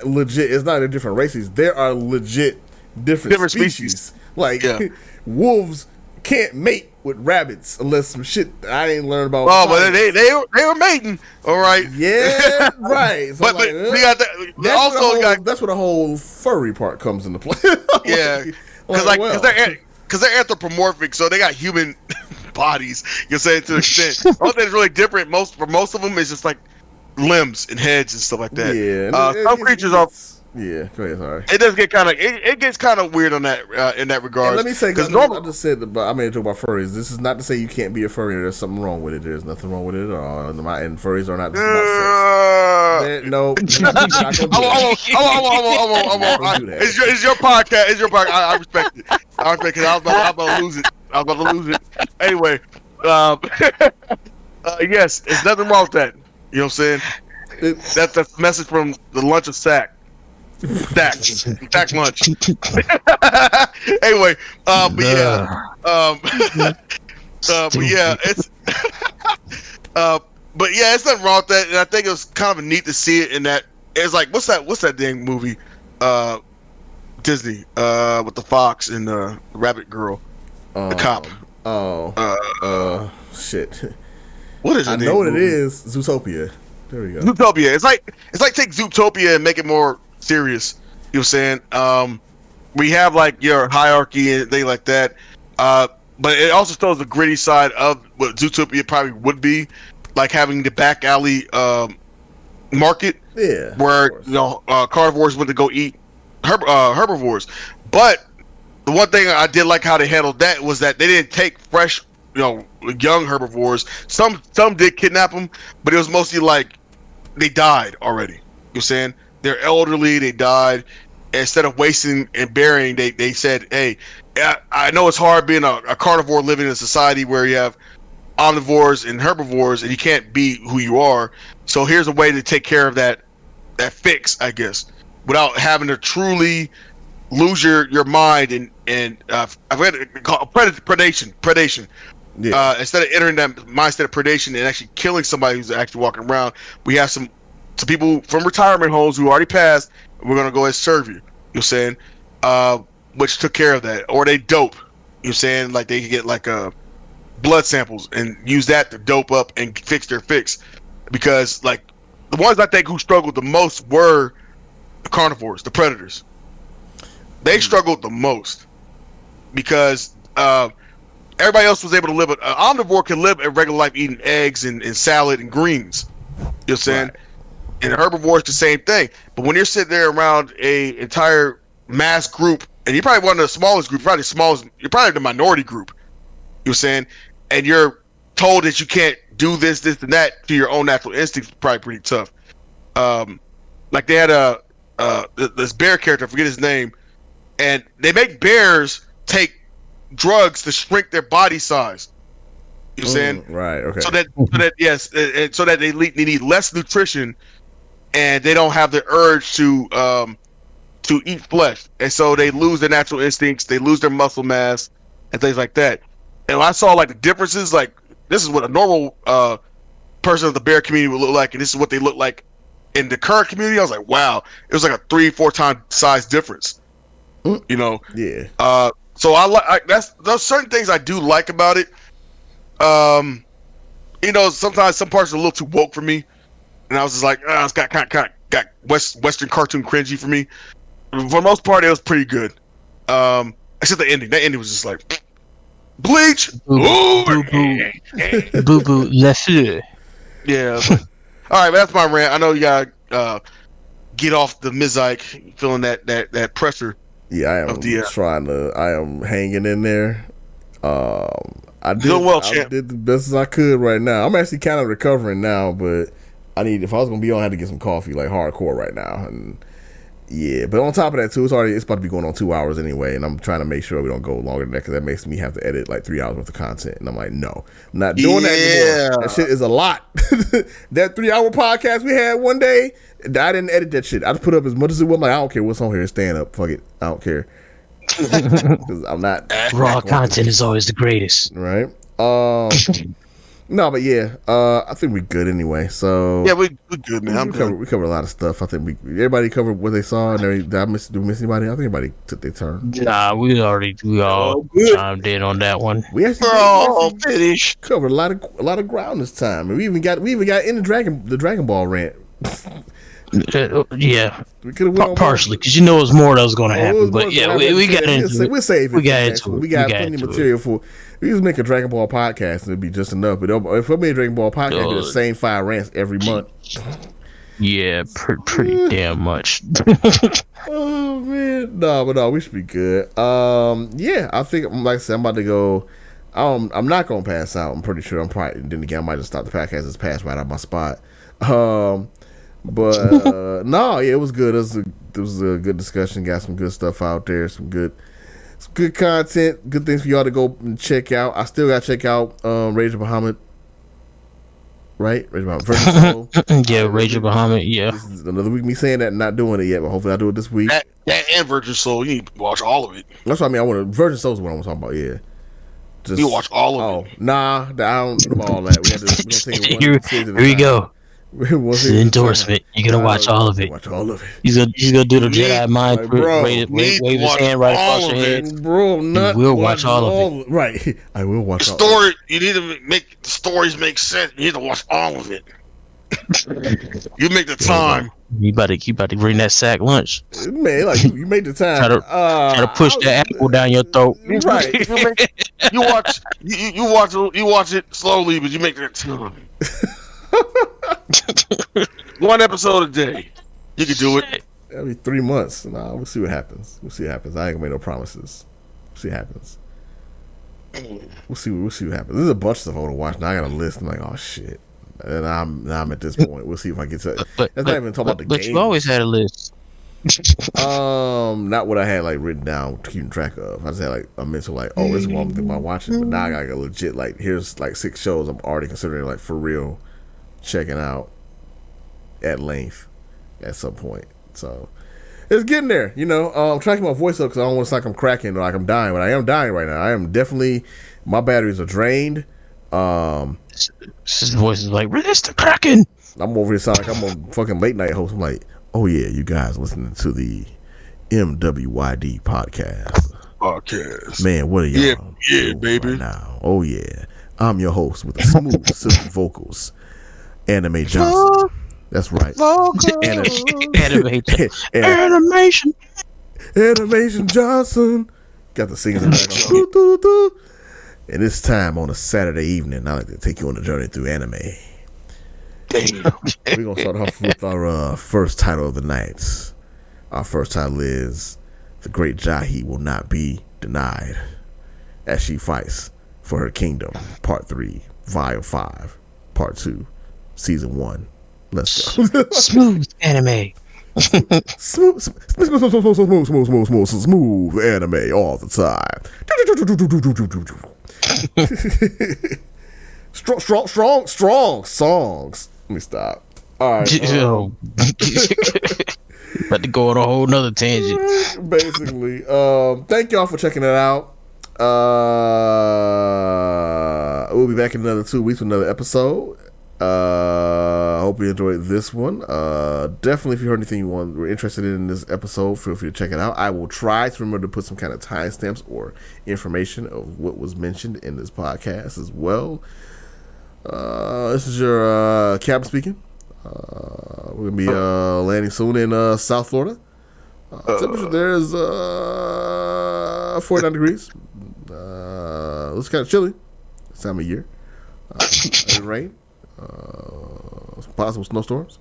legit. It's not a different races. There are legit different species. Like wolves can't mate with rabbits unless some shit I ain't learned about. Oh, but they were mating. All right. Yeah, right. So but we got that. That's where the whole furry part comes into play. Yeah, because they're anthropomorphic, so they got human bodies. You're saying to an extent. All that's really different. For most of them, is just like limbs and heads and stuff like that. Yeah, some creatures are. Yeah, go ahead. Sorry. It does get kind of it gets kind of weird on that in that regard. And let me say, because I just said, I made a joke about furries. This is not to say you can't be a furry. There's something wrong with it. There's nothing wrong with it at all. And furries are not just about sex. No, It's your podcast. It's your podcast. I respect it. I respect it. I was about to lose it. Anyway, yes, there's nothing wrong with that. You know what I'm saying? That's a message from the lunch of Sack. Sack lunch. Anyway, but yeah, it's but yeah, it's nothing wrong with that, and I think it was kind of neat to see it in that. It's like what's that dang movie, Disney, with the fox and the rabbit girl, the cop. Shit. What is it? I know what it is. Zootopia. There we go. Zootopia. It's like take Zootopia and make it more serious. You know what I'm saying? We have like your hierarchy and things like that. But it also shows the gritty side of what Zootopia probably would be, like having the back alley market, where carnivores went to go eat herbivores. But the one thing I did like how they handled that was that they didn't take fresh, young herbivores. Some did kidnap them, but it was mostly like they died already. You know what I'm saying? They're elderly, they died. Instead of wasting and burying, they said, hey, I know it's hard being a carnivore living in a society where you have omnivores and herbivores and you can't be who you are. So here's a way to take care of that fix, I guess, without having to truly lose your mind and I've read it called predation. Yeah. Instead of entering that mindset of predation and actually killing somebody who's actually walking around, we have some people from retirement homes who already passed. We're gonna go and serve you. You know what I'm saying? Which took care of that. Or they dope. You know what I'm saying? Like they could get like blood samples and use that to dope up and fix their fix. Because like the ones I think who struggled the most were the carnivores, the predators. They struggled the most because everybody else was able to live. An omnivore can live a regular life eating eggs and salad and greens. You know what I'm saying? Right. And herbivores the same thing. But when you're sitting there around a entire mass group, and you're probably one of the smallest groups, you're probably the minority group. You know what I'm saying? And you're told that you can't do this, and that to your own natural instincts, probably pretty tough. Like they had this bear character, I forget his name, and they make bears take drugs to shrink their body size. You know what I'm saying? Right, okay. So that they need less nutrition and they don't have the urge to eat flesh. And so they lose their natural instincts, they lose their muscle mass and things like that. And when I saw like the differences, like this is what a normal person of the bear community would look like, and this is what they look like in the current community. I was like, wow, it was like a 3-4 time size difference. Yeah. So I like those certain things I do like about it. Sometimes some parts are a little too woke for me, and I was just like, it's got Western cartoon cringy for me. For the most part, it was pretty good. Except the ending. That ending was just like, Bleach. Boo boo le feu. Yeah. All right, that's my rant. I know you gotta get off the Mizike, feeling that pressure. Yeah, I am I am hanging in there. I did the best as I could right now. I'm actually kind of recovering now, but if I was gonna be on, I had to get some coffee, like hardcore right now. And yeah, but on top of that too, it's about to be going on 2 hours anyway, and I'm trying to make sure we don't go longer than that because that makes me have to edit like 3 hours worth of content, and I'm like, no, I'm not doing that anymore. That shit is a lot. That 3 hour podcast we had one day, I didn't edit that shit. I just put up as much as it was. Like, I don't care what's on here. Stand up, fuck it, I don't care. Because I'm not raw content is always the greatest, right? No, but yeah, I think we're good anyway. So Yeah, we good, man. we covered a lot of stuff. I think everybody covered what they saw. And did I miss anybody? I think everybody took their turn. Nah, we all chimed in on that one. We actually finished. covered a lot of ground this time. And we even got in the Dragon Ball rant. Yeah, We could have partially because you know it's more that was going to happen. But yeah, we got into it. We'll save it. We got into it. We got plenty of material for. We just make a Dragon Ball podcast and it'd be just enough. But if I made a Dragon Ball podcast, it'd be the same 5 rants every month. Yeah, pretty damn much. Oh man, no, we should be good. Yeah, I think like I said, I'm about to go. I'm not gonna pass out. I'm pretty sure I'm probably. Then again, I might just stop the podcast. Just pass right out my spot. But no, yeah, it was good. It was a good discussion. Got some good stuff out there. Some good content. Good things for y'all to go and check out. I still got to check out Rage of Bahamut. Right? Rage of Bahamut. Yeah, Rage of Bahamut. Yeah. This is another week me saying that and not doing it yet, but hopefully I'll do it this week. That and Virgin Soul, you need to watch all of it. That's what I mean. Virgin Soul is what I'm talking about. Yeah. You watch all of it. Nah, I don't know all that. We gonna take it Here we go. It's an endorsement. You're gonna watch all of it. Watch all of it. He's gonna do the Jedi mind like, bro, wave his hand right across your head. Bro, not you will watch all of it. Right. I will watch the all story. of it. You need to make the stories make sense. You need to watch all of it. You make the time. You about to bring that sack lunch. Man, like you made the time. Try to push that apple down your throat. Right. You watch it slowly, but you make that time. 1 episode a day. You can do it. That'll be 3 months. Nah, we'll see what happens. I ain't gonna make no promises. We'll see what happens. We'll see what happens. There's a bunch of stuff I want to watch. Now I got a list. I'm like, oh shit. And I'm at this point. We'll see if I get to. That's not even talking about the game. But you always had a list. Not what I had like written down, keeping track of. I just had like a mental like, oh, this is what I'm thinking about watching. But now I got like, a legit like, here's like 6 shows I'm already considering like for real checking out at length at some point. So it's getting there, you know. I'm tracking my voice up because I don't want to sound like I'm cracking or like I'm dying, but I am dying right now. I am definitely, my batteries are drained. His voice is like, release the Kraken. I'm over here sounding like I'm a fucking late night host. I'm like, oh yeah, you guys listening to the MWYD podcast. Man, what are y'all? Yeah, baby. Right now? Oh yeah, I'm your host with the smooth, silky vocals, Anime Johnson. That's right. Animation Johnson. Got the singers in the background. And this time on a Saturday evening, I like to take you on a journey through anime. We're going to start off with our first title of the night. Our first title is The Great Jahi Will Not Be Denied as she fights for her kingdom. Part 3, Volume 5, Part 2, Season 1. Let's go. Smooth anime. Smooth anime all the time. strong songs. Let me stop. All right. About to go on a whole nother tangent. Basically, thank y'all for checking it out. We'll be back in another 2 weeks with another episode. I hope you enjoyed this one. Definitely, if you heard anything you were interested in this episode, feel free to check it out. I will try to remember to put some kind of timestamps or information of what was mentioned in this podcast as well. This is your captain speaking. We're gonna be landing soon in South Florida. Temperature there is 49 degrees. Looks kind of chilly this time of year. Rain. Possible snowstorms.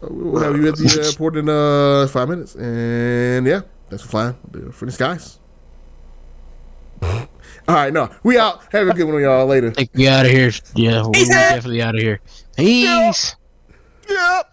We'll have you at the airport in 5 minutes. And yeah, thanks for flying for the skies. All right, no, we out. Have a good one on y'all later. Take you out of here. Yeah, we're definitely out of here. Peace. Yep.